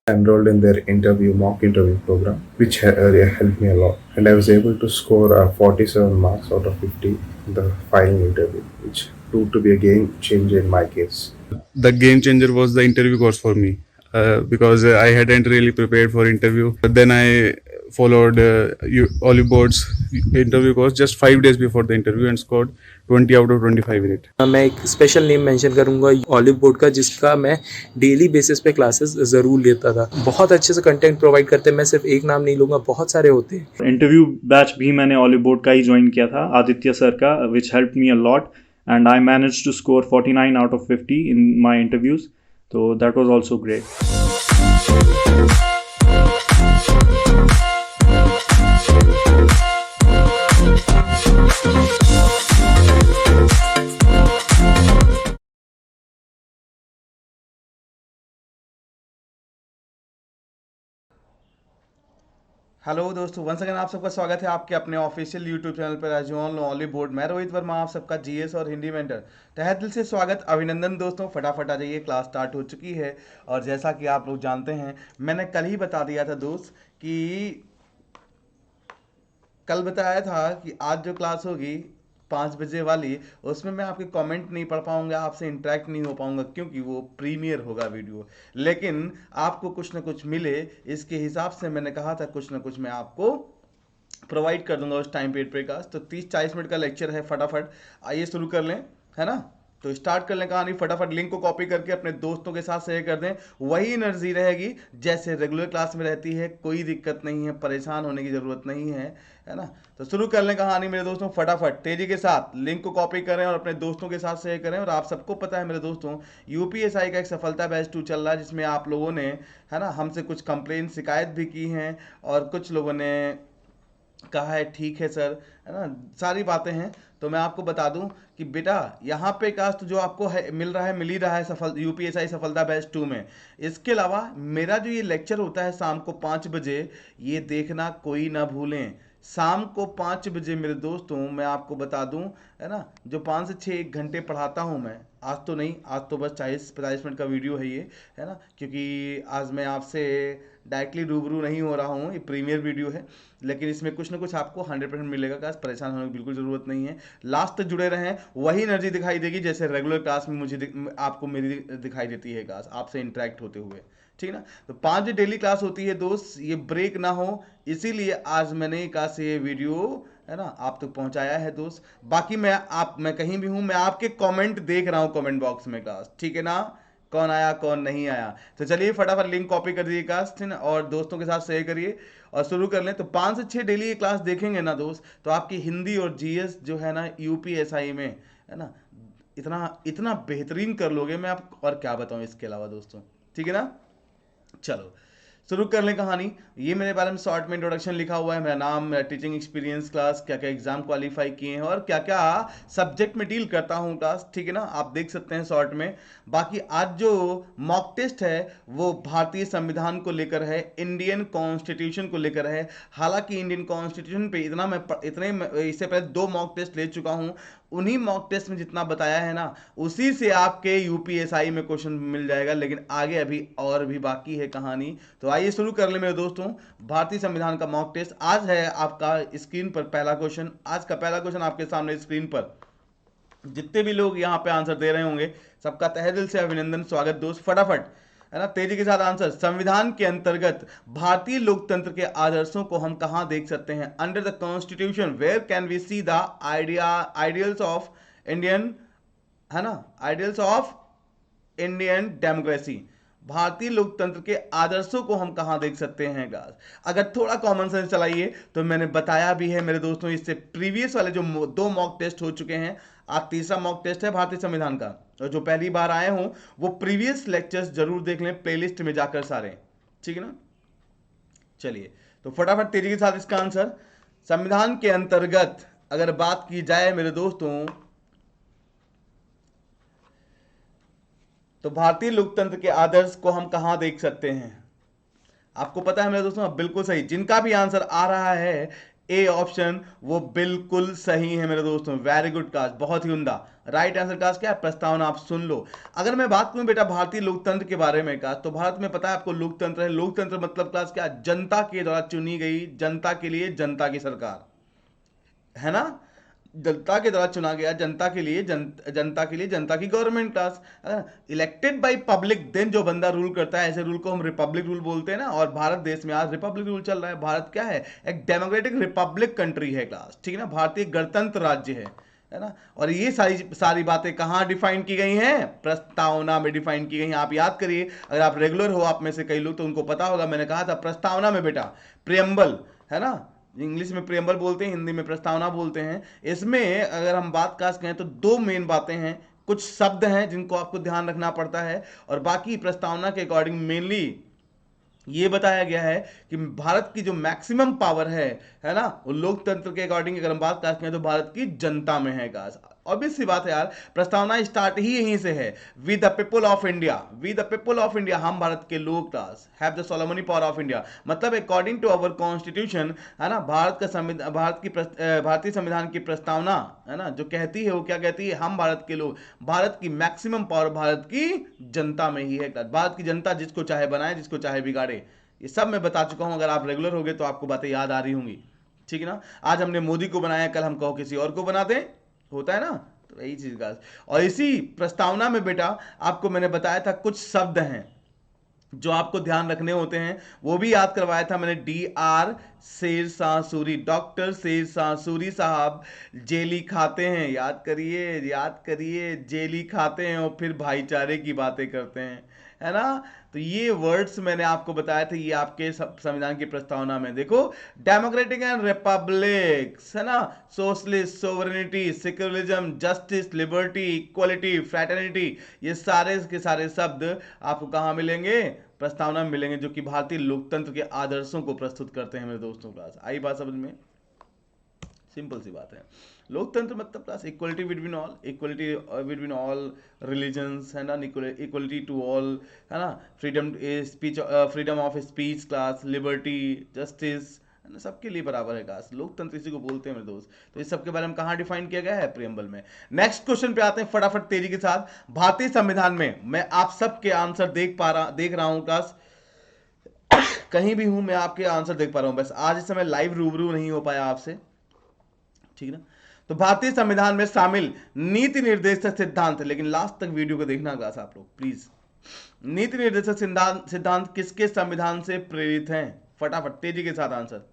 enrolled in their mock interview program, which helped me a lot. And I was able to score 47 marks out of 50 in the final interview, which proved to be a game changer in my case. The game changer was the interview course for me, because I hadn't really prepared for interview. But then I followed Olive Board's interview course just 5 days before the interview and scored 20 out of 25 in it. मैं एक special name mention करूंगा olive board का, जिसका मैं daily basis पे classes ज़रूर लेता था। बहुत अच्छे से कंटेंट प्रोवाइड करते हैं। मैं सिर्फ एक नाम नहीं लूँगा, बहुत सारे होते हैं। इंटरव्यू बैच भी मैंने ऑलिव बोर्ड का ही ज्वाइन किया था, आदित्य सर का, which help me a lot and I manage to score 49 out of 50 in my interviews, तो that was also great. Hello दोस्तों, वंस अगेन आप सबका स्वागत है आपके अपने ऑफिशियल यूट्यूब चैनल पर एजुअल ऑलिव बोर्ड। मैं रोहित वर्मा, आप सबका जीएस और हिंदी मेंटर। तहे दिल से स्वागत, अभिनंदन दोस्तों। फटाफट आ जाइए, क्लास स्टार्ट हो चुकी है। और जैसा कि आप लोग जानते हैं, मैंने कल ही बता दिया था दोस्त कि कल बताया था कि आज जो क्लास होगी 5 बजे वाली, उसमें मैं आपके कमेंट नहीं पढ़ पाऊंगा, आपसे इंटरेक्ट नहीं हो पाऊंगा, क्योंकि वो प्रीमियर होगा वीडियो। लेकिन आपको कुछ ना कुछ मिले, इसके हिसाब से मैंने कहा था कुछ ना कुछ मैं आपको प्रोवाइड कर दूंगा उस टाइम पीरियड पे का। तो 30-40 मिनट का लेक्चर है। फटाफट आइए शुरू कर लें, है ना। तो स्टार्ट कर लें कहानी। फटाफट लिंक को कॉपी करके अपने दोस्तों के साथ शेयर कर दें। वही एनर्जी रहेगी जैसे रेगुलर क्लास में रहती है। कोई दिक्कत नहीं है, परेशान होने की जरूरत नहीं है ना। तो शुरू कर लें कहानी मेरे दोस्तों। फटाफट तेजी के साथ लिंक को कॉपी करें और अपने दोस्तों के साथ शेयर करें। और आप सबको पता है मेरे दोस्तों, यूपीएसआई का एक सफलता बैच 2 चल रहा है, जिसमें आप लोगों ने, है ना, हमसे कुछ कंप्लेन शिकायत भी की हैं और कुछ लोगों ने कहा है ठीक है सर, है ना, सारी बातें हैं। तो मैं आपको बता दूं कि बेटा, यहाँ पे कास्ट जो आपको है मिल रहा है, मिल ही रहा है सफल यूपीएसआई सफलता बैच 2 में। इसके अलावा मेरा जो ये लेक्चर होता है शाम को 5 बजे, ये देखना कोई ना भूलें। शाम को 5 बजे मेरे दोस्तों, मैं आपको बता दूं, है ना, जो 5 से 6 एक घंटे पढ़ाता हूं मैं। आज तो नहीं, आज तो बस 40-45 मिनट का वीडियो है ये, है ना, क्योंकि आज मैं आपसे डायरेक्टली रूबरू नहीं हो रहा हूँ, ये प्रीमियर वीडियो है। लेकिन इसमें कुछ ना कुछ आपको 100% मिलेगा। क्लास परेशान होने की बिल्कुल ज़रूरत नहीं है। लास्ट तक जुड़े रहें, वही एनर्जी दिखाई देगी जैसे रेगुलर क्लास में मुझे आपको मेरी दिखाई देती है क्लास आपसे इंटरेक्ट होते हुए। ठीक है ना। तो 5 डेली क्लास होती है दोस्त, ये ब्रेक ना हो, इसीलिए आज मैंने कहा से ये वीडियो, है ना, आप तक पहुंचाया है दोस्त। बाकी मैं कहीं भी हूं, मैं आपके कमेंट देख रहा हूं कमेंट बॉक्स में क्लास, ठीक है ना, कौन आया कौन नहीं आया। तो चलिए फटाफट लिंक कॉपी कर दीजिए क्लास, ठीक ना, और दोस्तों के साथ शेयर करिए और शुरू कर लें। तो 5 से 6 डेली ये क्लास देखेंगे ना दोस्त, तो आपकी हिंदी और जीएस जो है ना यूपीएसआई में, है ना, इतना इतना बेहतरीन कर लोगे, मैं आप और क्या बताऊं इसके अलावा दोस्तों। ठीक है ना। चलो शुरू कर लें कहानी। ये मेरे बारे में शॉर्ट में इंट्रोडक्शन लिखा हुआ है, मेरा नाम, मेरा टीचिंग एक्सपीरियंस क्लास, क्या क्या एग्जाम क्वालिफाई किए हैं और क्या क्या सब्जेक्ट में डील करता हूँ क्लास, ठीक है ना, आप देख सकते हैं शॉर्ट में। बाकी आज जो मॉक टेस्ट है वो भारतीय संविधान को लेकर है, इंडियन कॉन्स्टिट्यूशन को लेकर है। हालांकि इंडियन कॉन्स्टिट्यूशन पे इससे पहले 2 मॉक टेस्ट ले चुका हूँ। उन्हीं मॉक टेस्ट में जितना बताया है ना, उसी से आपके यूपीएसआई में क्वेश्चन मिल जाएगा। लेकिन आगे अभी और भी बाकी है कहानी। तो आइए शुरू कर ले मेरे दोस्तों। भारतीय संविधान का मॉक टेस्ट आज है आपका स्क्रीन पर पहला क्वेश्चन। आज का पहला क्वेश्चन आपके सामने स्क्रीन पर। जितने भी लोग यहाँ पे आंसर दे रहे होंगे, सबका तहे दिल से अभिनंदन, स्वागत दोस्त। फटाफट, है ना, तेजी के साथ आंसर। संविधान के अंतर्गत भारतीय लोकतंत्र के आदर्शों को हम कहां देख सकते हैं? Under the constitution where can we see the ideals of Indian, है ना, आइडियल्स ऑफ इंडियन डेमोक्रेसी। भारतीय लोकतंत्र के आदर्शों को हम कहां देख सकते हैं गाइस? अगर थोड़ा कॉमन सेंस चलाइए तो मैंने बताया भी है मेरे दोस्तों, इससे प्रीवियस वाले जो 2 मॉक टेस्ट हो चुके हैं, आज तीसरा मॉक टेस्ट है भारतीय संविधान का। और जो पहली बार आए हों वो प्रीवियस लेक्चर्स जरूर देख लें प्लेलिस्ट में जाकर सारे, ठीक है ना। चलिए तो फटाफट तेजी के साथ इसका आंसर। संविधान के अंतर्गत अगर बात की जाए मेरे दोस्तों, तो भारतीय लोकतंत्र के आदर्श को हम कहां देख सकते हैं? आपको पता है मेरे दोस्तों, बिल्कुल सही। जिनका भी आंसर आ रहा है ए ऑप्शन वो बिल्कुल सही है मेरे दोस्तों। वेरी गुड कास्ट, बहुत ही उम्दा। राइट आंसर कास्ट क्या है? प्रस्तावना। आप सुन लो। अगर मैं बात करूं बेटा भारतीय लोकतंत्र के बारे में कास्ट, तो भारत में पता है आपको लोकतंत्र है। लोकतंत्र मतलब क्लास क्या? जनता के द्वारा चुनी गई, जनता के लिए जनता की सरकार, है ना? जनता के द्वारा चुना गया, जनता के लिए जनता के लिए जनता की government class. Elected by public, then जो बंदा रूल करता है, ऐसे रूल को हम रिपब्लिक रूल बोलते हैं ना। और भारत देश में आज रिपब्लिक रूल चल रहा है। भारत क्या है? एक डेमोक्रेटिक रिपब्लिक कंट्री है क्लास, ठीक है ना? भारतीय गणतंत्र राज्य है ना? और ये सारी सारी बातें कहाँ डिफाइन की गई हैं? प्रस्तावना में डिफाइन की गई हैं। आप याद करिए, अगर आप रेगुलर हो, आप में से कई लोग, तो उनको पता होगा, मैंने कहा था प्रस्तावना में बेटा प्रियम्बल, है ना? इंग्लिश में प्रियम्बल बोलते हैं, हिंदी में प्रस्तावना बोलते हैं। इसमें अगर हम बात कास्ट करें तो दो मेन बातें हैं, कुछ शब्द हैं जिनको आपको ध्यान रखना पड़ता है, और बाकी प्रस्तावना के अकॉर्डिंग मेनली ये बताया गया है कि भारत की जो मैक्सिमम पावर है ना, वो लोकतंत्र के अकॉर्डिंग अगर हम बात करते हैं तो भारत की जनता में है गाइस। ऑब्वियस सी बात है यार, प्रस्तावना स्टार्ट ही यहीं से है, we the people of India. We the people of India, हम भारत के लोग class have the solemnly power of India. मतलब अकॉर्डिंग टू अवर कॉन्स्टिट्यूशन, है ना, भारत का संविधान, भारतीय संविधान की प्रस्तावना, है ना, जो कहती है वो क्या कहती है? हम भारत के लोग, भारत की मैक्सिमम पावर भारत की जनता में ही है। भारत की जनता जिसको चाहे बनाए, जिसको चाहे बिगाड़े। ये सब मैं बता चुका हूं, अगर आप रेगुलर हो गए तो आपको बातें याद आ रही होंगी, ठीक है ना? आज हमने मोदी को बनाया, कल हम कहो किसी और को बना दें, होता है ना? तो यही चीज का। और इसी प्रस्तावना में बेटा आपको मैंने बताया था कुछ शब्द हैं जो आपको ध्यान रखने होते हैं, वो भी याद करवाया था मैंने। DR शेर शाह सूरी, डॉक्टर शेर शाह सूरी साहब जेली खाते हैं, याद करिए, याद करिए, जेली खाते हैं और फिर भाईचारे की बातें करते हैं, है ना? तो ये वर्ड्स मैंने आपको बताए थे, ये आपके संविधान की प्रस्तावना में देखो। डेमोक्रेटिक एंड रिपब्लिक, है ना, socialist, sovereignty, secularism, justice, liberty, equality, fraternity, ये सारे के सारे शब्द आपको कहाँ मिलेंगे? प्रस्तावना में मिलेंगे, जो कि भारतीय लोकतंत्र के आदर्शों को प्रस्तुत करते हैं मेरे दोस्तों। क्लास आई बात समझ में? सिंपल सी बात है। लोकतंत्र मतलब class equality between all, equality between all religions, है ना, इक्वलिटी टू ऑल, है ना, freedom speech, freedom of speech class, liberty, justice, है ना, सबके लिए बराबर है क्लास। लोकतंत्र इसी को बोलते हैं मेरे दोस्त। तो इस सबके बारे में कहाँ डिफाइन किया गया है? प्रियम्बल में। नेक्स्ट क्वेश्चन पे आते हैं फटाफट तेजी के साथ। भारतीय संविधान में मैं आप सबके आंसर देख रहा हूं क्लास, कहीं भी हूं मैं आपके आंसर देख पा रहा हूं, बस आज इस समय लाइव रूबरू नहीं हो पाया आपसे, ठीक है ना? तो भारतीय संविधान में शामिल नीति निर्देशक सिद्धांत, लेकिन लास्ट तक वीडियो को देखना क्लास आप लोग प्लीज। नीति निर्देशक सिद्धांत किसके संविधान से प्रेरित हैं? फटाफट तेजी के साथ आंसर।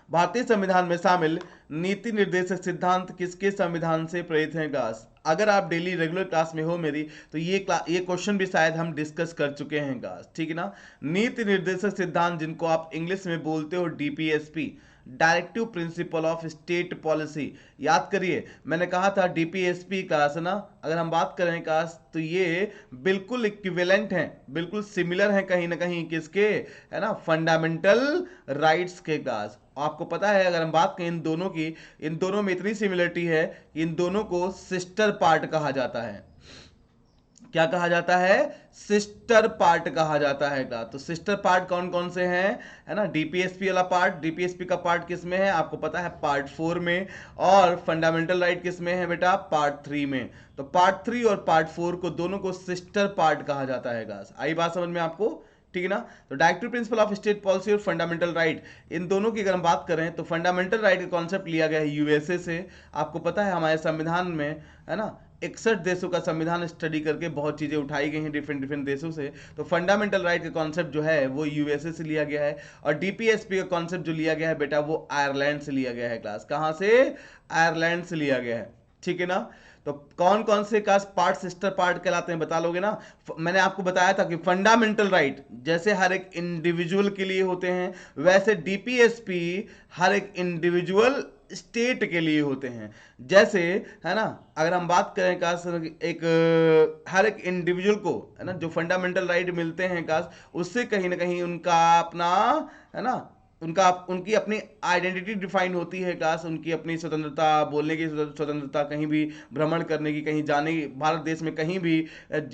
भारतीय संविधान में शामिल नीति निर्देशक सिद्धांत किसके संविधान से प्रेरित हैं गास? अगर आप डेली रेगुलर क्लास में हो मेरी, तो ये क्वेश्चन भी शायद हम डिस्कस कर चुके हैं गास, ठीक है ना? नीति निर्देशक सिद्धांत, जिनको आप इंग्लिश में बोलते हो DPSP, directive principle of state policy. याद करिए, मैंने कहा था DPSP क्लास, है ना, अगर हम बात करें क्लास, तो ये बिल्कुल इक्विवेलेंट हैं, बिल्कुल सिमिलर हैं कहीं ना कहीं किसके, है ना, फंडामेंटल राइट्स के क्लास। आपको पता है, अगर हम बात करें इन दोनों की, इन दोनों में इतनी सिमिलरिटी है कि इन दोनों को सिस्टर पार्ट कहा जाता है। क्या कहा जाता है? सिस्टर पार्ट कहा जाता है। तो सिस्टर पार्ट कौन कौन से हैं, है ना? DPSP वाला पार्ट, DPSP का पार्ट किस में है आपको पता है? पार्ट 4 में। और फंडामेंटल राइट किस में है बेटा? पार्ट 3 में। तो पार्ट 3 और पार्ट 4 को, दोनों को सिस्टर पार्ट कहा जाता है गाइस। आई बात समझ में आपको? ठीक है ना? तो directive principle of state policy और फंडामेंटल राइट, इन दोनों की अगर हम बात करें तो फंडामेंटल राइट का कॉन्सेप्ट लिया गया है USA से। आपको पता है हमारे संविधान में, है ना, 61 देशों का संविधान स्टडी करके बहुत चीजें उठाई गई हैं डिफरेंट डिफरेंट देशों से। तो फंडामेंटल राइट का कॉन्सेप्ट जो है वो USA से लिया गया है, और DPSP का कॉन्सेप्ट जो लिया गया है बेटा, वो आयरलैंड से लिया गया है क्लास। कहां से? आयरलैंड से लिया गया है, ठीक है ना? तो कौन कौन से का पार्ट सिस्टर पार्ट कहलाते हैं बता लोगे ना? मैंने आपको बताया था कि फंडामेंटल राइट जैसे हर एक इंडिविजुअल के लिए होते हैं, वैसे DPSP हर एक इंडिविजुअल स्टेट के लिए होते हैं। जैसे, है ना, अगर हम बात करें काश, एक हर एक इंडिविजुअल को, है ना, जो फंडामेंटल राइट मिलते हैं काश, उससे कहीं ना कहीं उनका अपना, है ना, उनकी अपनी आइडेंटिटी डिफाइन होती है क्लास, उनकी अपनी स्वतंत्रता, बोलने की स्वतंत्रता, कहीं भी भ्रमण करने की, कहीं जाने की, भारत देश में कहीं भी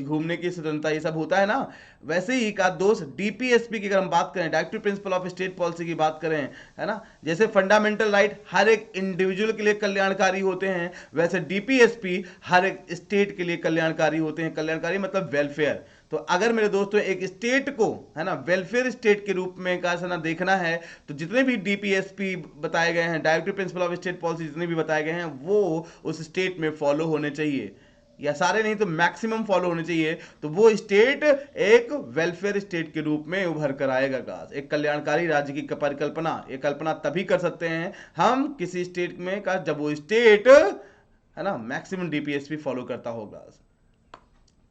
घूमने की स्वतंत्रता, ये सब होता है ना। वैसे ही का दोस्त डीपीएसपी की अगर हम बात करें, directive principle of state policy की बात करें, है ना, जैसे फंडामेंटल राइट हर एक इंडिविजुअल के लिए कल्याणकारी होते हैं, वैसे डीपीएसपी हर एक स्टेट के लिए कल्याणकारी होते हैं। कल्याणकारी मतलब वेलफेयर। तो अगर मेरे दोस्तों एक स्टेट को, है ना, वेलफेयर स्टेट के रूप में का ना देखना है, तो जितने भी डीपीएसपी बताए गए हैं, directive principle of state policy जितने भी बताए गए हैं, वो उस स्टेट में फॉलो होने चाहिए, या सारे नहीं तो मैक्सिमम फॉलो होने चाहिए। तो वो स्टेट एक वेलफेयर स्टेट के रूप में उभर कर आएगा गाइस। एक कल्याणकारी राज्य की परिकल्पना, एक कल्पना तभी कर सकते हैं हम किसी स्टेट में का, जब वो स्टेट, है ना, मैक्सिमम डीपीएसपी फॉलो करता होगा।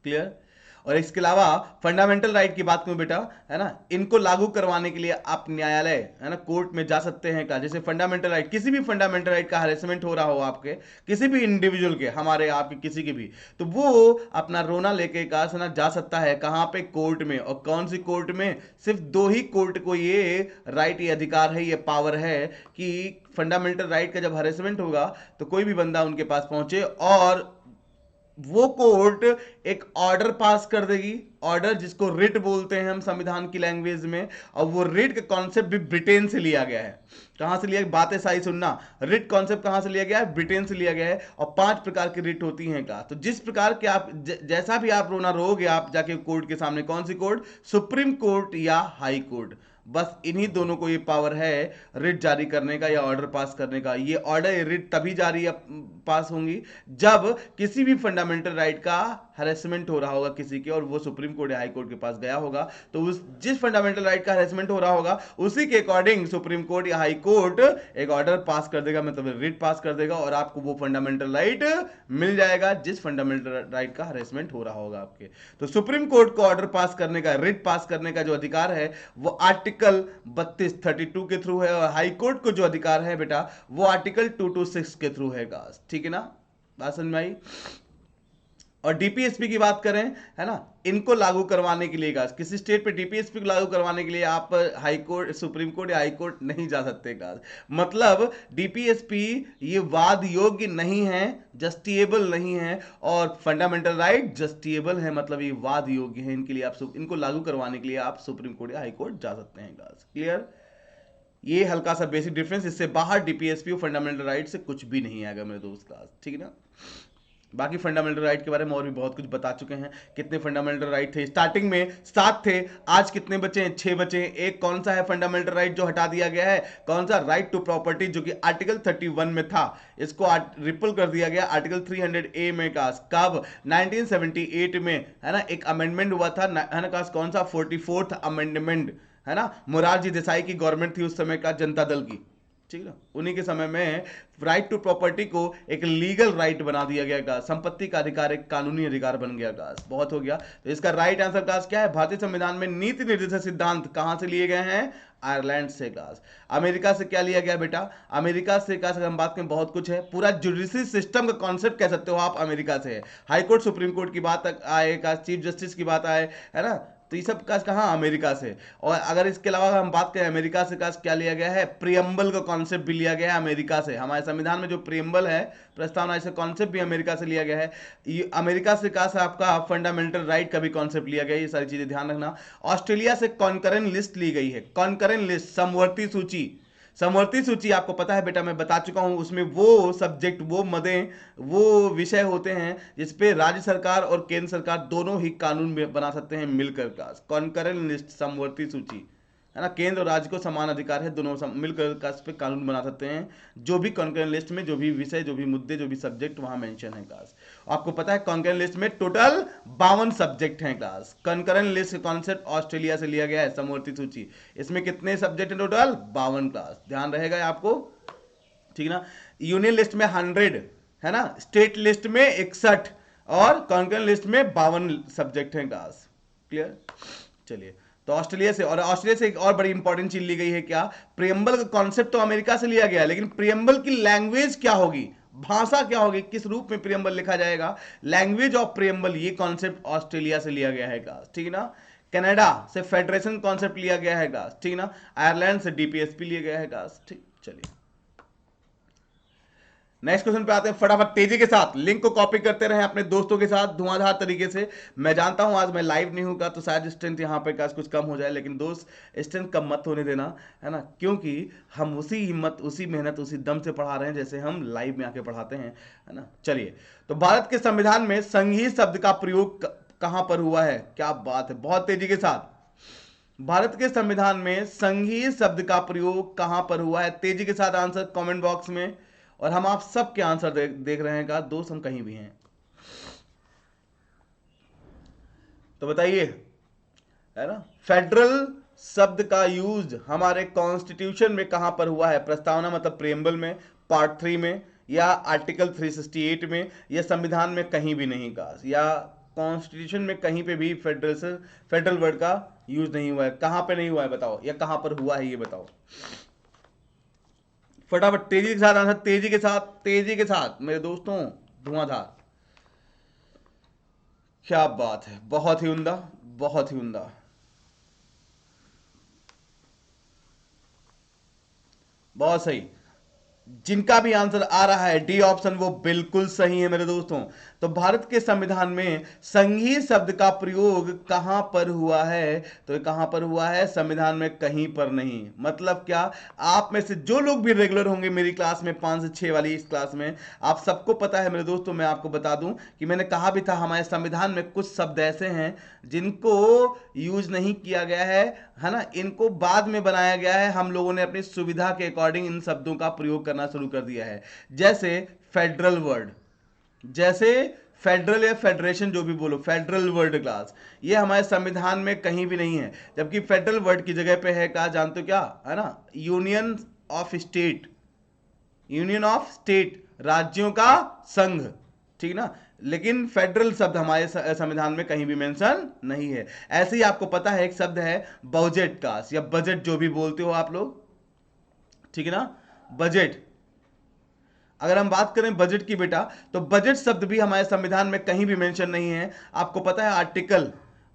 क्लियर। और इसके अलावा फंडामेंटल राइट की बात करूं बेटा, है ना, इनको लागू करवाने के लिए आप न्यायालय, है ना, कोर्ट में जा सकते हैं का। जैसे फंडामेंटल राइट, किसी भी फंडामेंटल राइट का हरेसमेंट हो रहा हो आपके, किसी भी इंडिविजुअल के, हमारे आपके किसी के भी, तो वो अपना रोना लेके का ना जा सकता है कहां पे, कोर्ट में। और कौन सी कोर्ट में? सिर्फ 2 ही कोर्ट को ये राइट, ये अधिकार है, ये पावर है कि फंडामेंटल राइट का जब हरेसमेंट होगा तो कोई भी बंदा उनके पास पहुंचे और वो कोर्ट एक ऑर्डर पास कर देगी। ऑर्डर जिसको रिट बोलते हैं हम संविधान की लैंग्वेज में, और वो रिट का कॉन्सेप्ट भी ब्रिटेन से लिया गया है। कहां से लिया? बातें सही सुनना, रिट कॉन्सेप्ट कहां से लिया गया है? ब्रिटेन से लिया गया है। और 5 प्रकार की रिट होती हैं का। तो जिस प्रकार के आप जैसा भी आप रोना रोगे आप जाके कोर्ट के सामने, कौन सी कोर्ट? सुप्रीम कोर्ट या हाई कोर्ट। बस इन्हीं दोनों को ये पावर है रिट जारी करने का या ऑर्डर पास करने का। ये ऑर्डर, रिट तभी जारी पास होंगी जब किसी भी फंडामेंटल राइट का हरेसमेंट हो रहा होगा किसी के, और वो सुप्रीम कोर्ट या हाई कोर्ट के पास गया होगा। तो उस जिस फंडामेंटल राइट का हरेसमेंट हो रहा होगा उसी के अकॉर्डिंग सुप्रीम कोर्ट या हाई कोर्ट एक ऑर्डर पास कर देगा, मतलब रिट पास कर देगा, और आपको वो फंडामेंटल राइट मिल जाएगा जिस फंडामेंटल राइट का हरेसमेंट हो रहा होगा आपके। तो सुप्रीम कोर्ट को ऑर्डर पास करने का, रिट पास करने का जो अधिकार है वो आर्टिकल 32 के थ्रू है, और हाई कोर्ट को जो अधिकार है बेटा वो आर्टिकल 226 के थ्रू है। ठीक है ना, बात समझ में आई। और डीपीएसपी की बात करें, है ना, इनको लागू करवाने के लिए किसी स्टेट पे डीपीएसपी को लागू करवाने के लिए आप हाई कोर्ट, सुप्रीम कोर्ट या हाई कोर्ट नहीं जा सकते मतलब डीपीएसपी ये वाद योग्य नहीं है, जस्टिएबल नहीं है, और फंडामेंटल राइट जस्टिएबल है, मतलब ये वाद योग्य है। इनके लिए आप, इनको लागू करवाने के लिए आप सुप्रीम कोर्ट या हाई कोर्ट जा सकते हैं। क्लियर। ये हल्का सा बेसिक डिफरेंस, इससे बाहर डीपीएसपी और फंडामेंटल राइट से कुछ भी नहीं आएगा मेरे दोस्त क्लास। ठीक है ना। बाकी फंडामेंटल राइट के बारे में और भी बहुत कुछ बता चुके हैं। कितने फंडामेंटल राइट थे? स्टार्टिंग में 7 थे, आज कितने बचे हैं? 6 बचे हैं। एक कौन सा है फंडामेंटल राइट जो हटा दिया गया है? कौन सा? राइट टू प्रॉपर्टी, जो कि आर्टिकल 31 में था, इसको रिपल कर दिया गया आर्टिकल 300A में। कब? 1978 में, है ना, एक अमेंडमेंट हुआ था, है ना, कौन सा? 44th अमेंडमेंट, है ना। मोरारजी देसाई की गवर्नमेंट थी उस समय का, जनता दल की, ठीक है ना। उन्हीं के समय में राइट टू प्रॉपर्टी को एक लीगल राइट बना दिया गया। संपत्ति का अधिकार एक कानूनी अधिकार बन गया। बहुत हो गया। तो इसका राइट आंसर क्या है? भारतीय संविधान में नीति निर्देशक सिद्धांत कहां से लिए गए हैं? आयरलैंड से। अमेरिका से क्या लिया गया बेटा? अमेरिका से हम बात करें बहुत कुछ है। पूरा जुडिशरी सिस्टम का कॉन्सेप्ट कह सकते हो आप, अमेरिका से है। हाई कोर्ट, सुप्रीम कोर्ट की बात आए, चीफ जस्टिस की बात आए, है ना, तो ये सब का कहाँ? अमेरिका से। और अगर इसके अलावा हम बात करें अमेरिका से क्या लिया गया है? प्रियम्बल का कॉन्सेप्ट भी लिया गया है अमेरिका से। हमारे संविधान में जो प्रियम्बल है, प्रस्तावना, ऐसे कॉन्सेप्ट भी अमेरिका से लिया गया है। ये अमेरिका से आपका फंडामेंटल राइट का भी कॉन्सेप्ट लिया गया है। ये सारी चीजें ध्यान रखना। ऑस्ट्रेलिया से कॉन्करेंट लिस्ट ली गई है। कॉन्करेंट लिस्ट, समवर्ती सूची। समवर्ती सूची आपको पता है बेटा, मैं बता चुका हूं। उसमें वो सब्जेक्ट, वो मदें, वो विषय होते हैं जिसपे राज्य सरकार और केंद्र सरकार दोनों ही कानून बना सकते हैं मिलकर। कॉन्करेंट लिस्ट, समवर्ती सूची, है ना। केंद्र और राज्य को समान अधिकार है, दोनों मिलकर इस पे कानून बना सकते हैं। जो भी कॉन्करेंट लिस्ट में जो भी विषय, जो भी मुद्दे, जो भी सब्जेक्ट वहां मेंशन है। आपको पता है कॉन्करेंट लिस्ट में टोटल 52 सब्जेक्ट हैं। कॉन्करेंट लिस्ट कॉन्सेप्ट ऑस्ट्रेलिया से लिया गया है, समवर्ती सूची। इसमें कितने सब्जेक्ट हैं? टोटल 52। ध्यान रहेगा आपको, ठीक ना। यूनियन लिस्ट में 100, है ना। स्टेट लिस्ट में 61 और कॉन्करेंट लिस्ट में 52 सब्जेक्ट हैं। क्लियर। चलिए, तो ऑस्ट्रेलिया से एक और बड़ी इंपॉर्टेंट चीज ली गई है। क्या? प्रियम्बल का कॉन्सेप्ट तो अमेरिका से लिया गया है, लेकिन प्रियम्बल की लैंग्वेज क्या होगी, भाषा क्या होगी, किस रूप में प्रियम्बल लिखा जाएगा, लैंग्वेज ऑफ प्रियम्बल, ये कॉन्सेप्ट ऑस्ट्रेलिया से लिया गया है। ठीक है ना। कनाडा से फेडरेशन कॉन्सेप्ट लिया गया है गाइस, ठीक ना। आयरलैंड से डीपीएसपी लिया गया है गाइस, ठीक। चलिए नेक्स्ट क्वेश्चन पे आते हैं फटाफट तेजी के साथ। लिंक को कॉपी करते रहे अपने दोस्तों के साथ धुआंधार तरीके से। मैं जानता हूं आज मैं लाइव नहीं होगा तो शायद स्ट्रेंथ यहाँ पे काश कुछ कम हो जाए, लेकिन दोस्त स्ट्रेंथ कम मत होने देना, है ना, क्योंकि हम उसी हिम्मत, उसी मेहनत, उसी दम से पढ़ा रहे हैं जैसे हम लाइव में आके पढ़ाते हैं, है ना। चलिए, तो भारत के संविधान में संघीय शब्द का प्रयोग कहां पर हुआ है? क्या बात है, बहुत तेजी के साथ। भारत के संविधान में संघीय शब्द का प्रयोग कहां पर हुआ है? तेजी के साथ आंसर कमेंट बॉक्स में। और हम आप सबके आंसर देख रहे हैं का दोस्त, हम कहीं भी हैं तो बताइए, है ना। फेडरल शब्द का यूज हमारे कॉन्स्टिट्यूशन में कहां पर हुआ है? प्रस्तावना मतलब प्रेम्बल में, पार्ट 3 में, या आर्टिकल 368 में, या संविधान में कहीं भी नहीं का, या कॉन्स्टिट्यूशन में कहीं पे भी फेडरल वर्ड का यूज नहीं हुआ है। कहां पे नहीं हुआ है बताओ, या कहां पर हुआ है ये बताओ फटाफट। तेजी के साथ आंसर, तेजी के साथ, तेजी के साथ मेरे दोस्तों, धुआंधार। क्या बात है, बहुत ही उम्दा, बहुत ही उम्दा। बहुत सही। जिनका भी आंसर आ रहा है डी ऑप्शन, वो बिल्कुल सही है मेरे दोस्तों। तो भारत के संविधान में संघीय शब्द का प्रयोग कहां पर हुआ है? तो ये कहां पर हुआ है? संविधान में कहीं पर नहीं। मतलब क्या, आप में से जो लोग भी रेगुलर होंगे मेरी क्लास में, 5 से 6 वाली इस क्लास में, आप सबको पता है मेरे दोस्तों। मैं आपको बता दूं कि मैंने कहा भी था हमारे संविधान में कुछ शब्द ऐसे हैं जिनको यूज नहीं किया गया है ना, इनको बाद में बनाया गया है। हम लोगों ने अपनी सुविधा के अकॉर्डिंग इन शब्दों का प्रयोग करना शुरू कर दिया है। जैसे फेडरल वर्ड, जैसे फेडरल या फेडरेशन, जो भी बोलो, फेडरल वर्ड क्लास, ये हमारे संविधान में कहीं भी नहीं है। जबकि फेडरल वर्ड की जगह पे है, कहा जानते हो क्या, है ना, union of state, union of state, राज्यों का संघ, ठीक ना। लेकिन फेडरल शब्द हमारे संविधान में कहीं भी मेंशन नहीं है। ऐसे ही आपको पता है एक शब्द है बजट का, या बजट जो भी बोलते हो आप लोग, ठीक है ना, बजट। अगर हम बात करें बजट की बेटा, तो बजट शब्द भी हमारे संविधान में कहीं भी मेंशन नहीं है। आपको पता है आर्टिकल,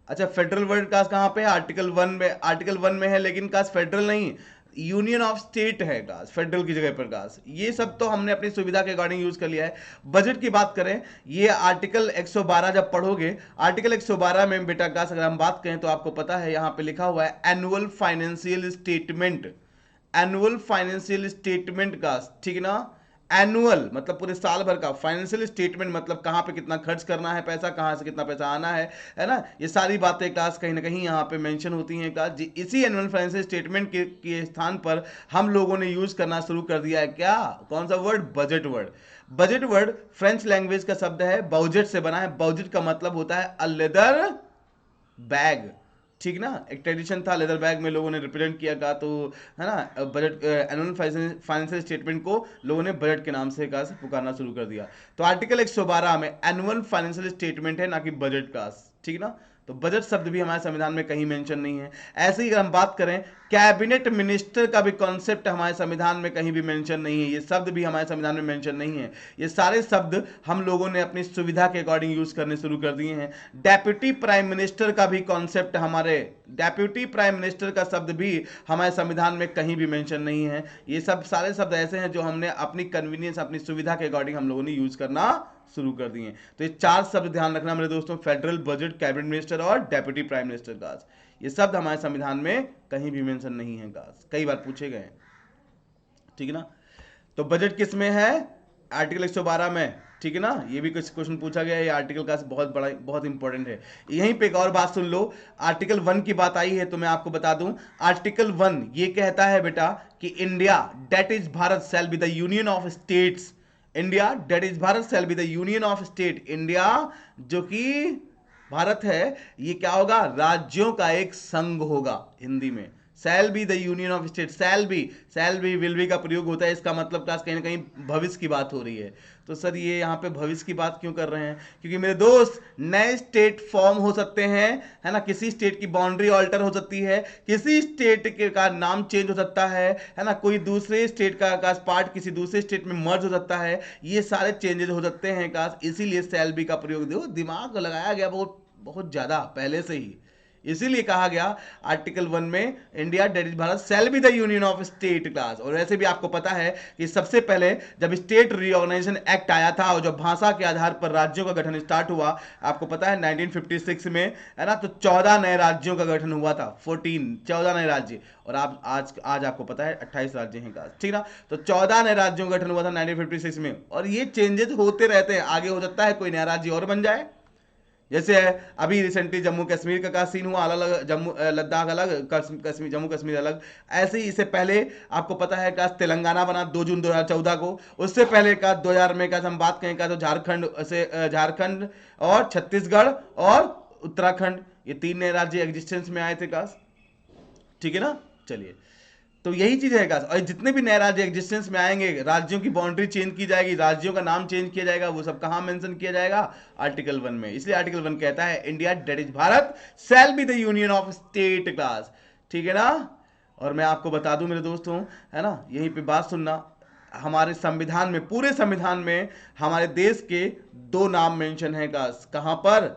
अच्छा फेडरल वर्ड का कहां पे है? आर्टिकल 1 में, आर्टिकल 1 में है, लेकिन का फेडरल नहीं, यूनियन ऑफ स्टेट है गास, फेडरल की जगह पर गास। ये सब तो हमने अपनी सुविधा के अकॉर्डिंग यूज कर लिया है। बजट की बात करें, ये आर्टिकल 112 जब पढ़ोगे, आर्टिकल 112 में बेटा गास अगर हम बात करें तो आपको पता है यहां पे लिखा हुआ है annual financial statement, annual financial statement गास, ठीक ना। एनुअल मतलब पूरे साल भर का, फाइनेंशियल स्टेटमेंट मतलब कहां पे कितना खर्च करना है पैसा, कहां से कितना पैसा आना है ना। ये सारी बातें क्लास कहीं ना कहीं यहाँ पे मेंशन होती हैं क्लास। इसी एनुअल फाइनेंशियल स्टेटमेंट के स्थान पर हम लोगों ने यूज करना शुरू कर दिया है क्या, कौन सा word? Budget word. Budget word French language का शब्द है, बाउजेट से बना है। बाउजेट का मतलब होता है अ लेदर बैग, ठीक ना। एक ट्रेडिशन था, लेदर बैग में लोगों ने रिप्रेजेंट किया था, तो है ना, बजट एनुअल फाइनेंशियल स्टेटमेंट को लोगों ने बजट के नाम से पुकारना शुरू कर दिया। तो आर्टिकल 112 में एनुअल फाइनेंशियल स्टेटमेंट है, ना कि बजट का, ठीक ना। तो बजट शब्द भी हमारे संविधान में कहीं मेंशन नहीं है। ऐसे ही अगर हम बात करें, कैबिनेट मिनिस्टर का भी कॉन्सेप्ट हमारे संविधान में कहीं भी मेंशन नहीं है। ये शब्द भी हमारे संविधान में मेंशन नहीं है। ये सारे शब्द हम लोगों ने अपनी सुविधा के अकॉर्डिंग यूज करने शुरू कर दिए हैं। डेप्यूटी प्राइम मिनिस्टर का भी कॉन्सेप्ट, हमारे डेप्यूटी प्राइम मिनिस्टर का शब्द भी हमारे संविधान में कहीं भी मेंशन नहीं है। ये सब सारे शब्द ऐसे हैं जो हमने अपनी कन्वीनियंस, अपनी सुविधा के अकॉर्डिंग हम लोगों ने यूज करना शुरू कर दिए। तो ये 4 शब्द ध्यान रखना मेरे दोस्तों, फेडरल, बजट, कैबिनेट मिनिस्टर और डेप्यूटी प्राइम मिनिस्टर गास। ये शब्द हमारे संविधान में कहीं भी मेंशन नहीं है गास, कई बार पूछे गए, ठीक है ना। तो बजट किस में है? आर्टिकल 112 में, ठीक है ना। ये भी कुछ क्वेश्चन पूछा गया है, ये आर्टिकल का बहुत बड़ा, बहुत इंपॉर्टेंट है। यहीं पे एक और बात सुन लो, आर्टिकल 1 की बात आई है तो मैं आपको बता दूं, आर्टिकल 1 ये कहता है बेटा कि India that is Bharat shall be the union of states, India that is Bharat shall be the union of state, India जो कि भारत है, ये क्या होगा? राज्यों का एक संघ होगा। हिंदी में शैल be the union of state, shall be will be का प्रयोग होता है। इसका मतलब क्लास कहीं ना कहीं भविष्य की बात हो रही है। तो सर ये यहाँ पे भविष्य की बात क्यों कर रहे हैं? क्योंकि मेरे दोस्त नए स्टेट फॉर्म हो सकते हैं, है ना। किसी स्टेट की बाउंड्री ऑल्टर हो सकती है, किसी स्टेट के का नाम चेंज हो सकता है ना। कोई दूसरे स्टेट का पार्ट किसी दूसरे स्टेट में मर्ज हो सकता है। ये सारे चेंजेस हो सकते हैं क्लास, इसीलिए शैल बी का प्रयोग, देखो दिमाग लगाया गया बहुत बहुत ज्यादा पहले से ही, इसीलिए कहा गया आर्टिकल 1 में India that is Bharat shall be the union of state class. और वैसे भी आपको पता है कि सबसे पहले जब स्टेट रीऑर्गेनाइजेशन एक्ट आया था और जब भाषा के आधार पर राज्यों का गठन स्टार्ट हुआ, आपको पता है 1956 में, है ना, तो 14 नए राज्यों का गठन हुआ था। 14 नए राज्य, और आप आज आपको पता है 28 राज्य हैं का, ठीक ना। तो 14 नए राज्यों का गठन हुआ था 1956 में, और ये चेंजेस होते रहते हैं, आगे हो सकता है कोई नया राज्य और बन जाए। जैसे अभी रिसेंटली जम्मू कश्मीर का सीन हुआ, अलग जम्मू लद्दाख अलग, कश्मीर जम्मू कश्मीर अलग। ऐसे ही इससे पहले आपको पता है का तेलंगाना बना 2 जून 2014 को। उससे पहले का 2000 में का हम बात करें का तो झारखंड और छत्तीसगढ़ और उत्तराखंड, ये 3 नए राज्य एग्जिस्टेंस में आए थे का, ठीक है ना। चलिए, तो यही चीज है गाइस, और जितने भी नए राज्य एग्जिस्टेंस में आएंगे, राज्यों की बाउंड्री चेंज की जाएगी, राज्यों का नाम चेंज किया जाएगा, वो सब कहां मेंशन किया जाएगा? आर्टिकल 1 में। इसलिए आर्टिकल 1 कहता है India that is Bharat shall be the union of state class, ठीक है ना। और मैं आपको बता दूं मेरे दोस्तों, है ना, यहीं पे बात सुनना, हमारे संविधान में, पूरे संविधान में हमारे देश के 2 नाम मेंशन है गाइस। कहां पर?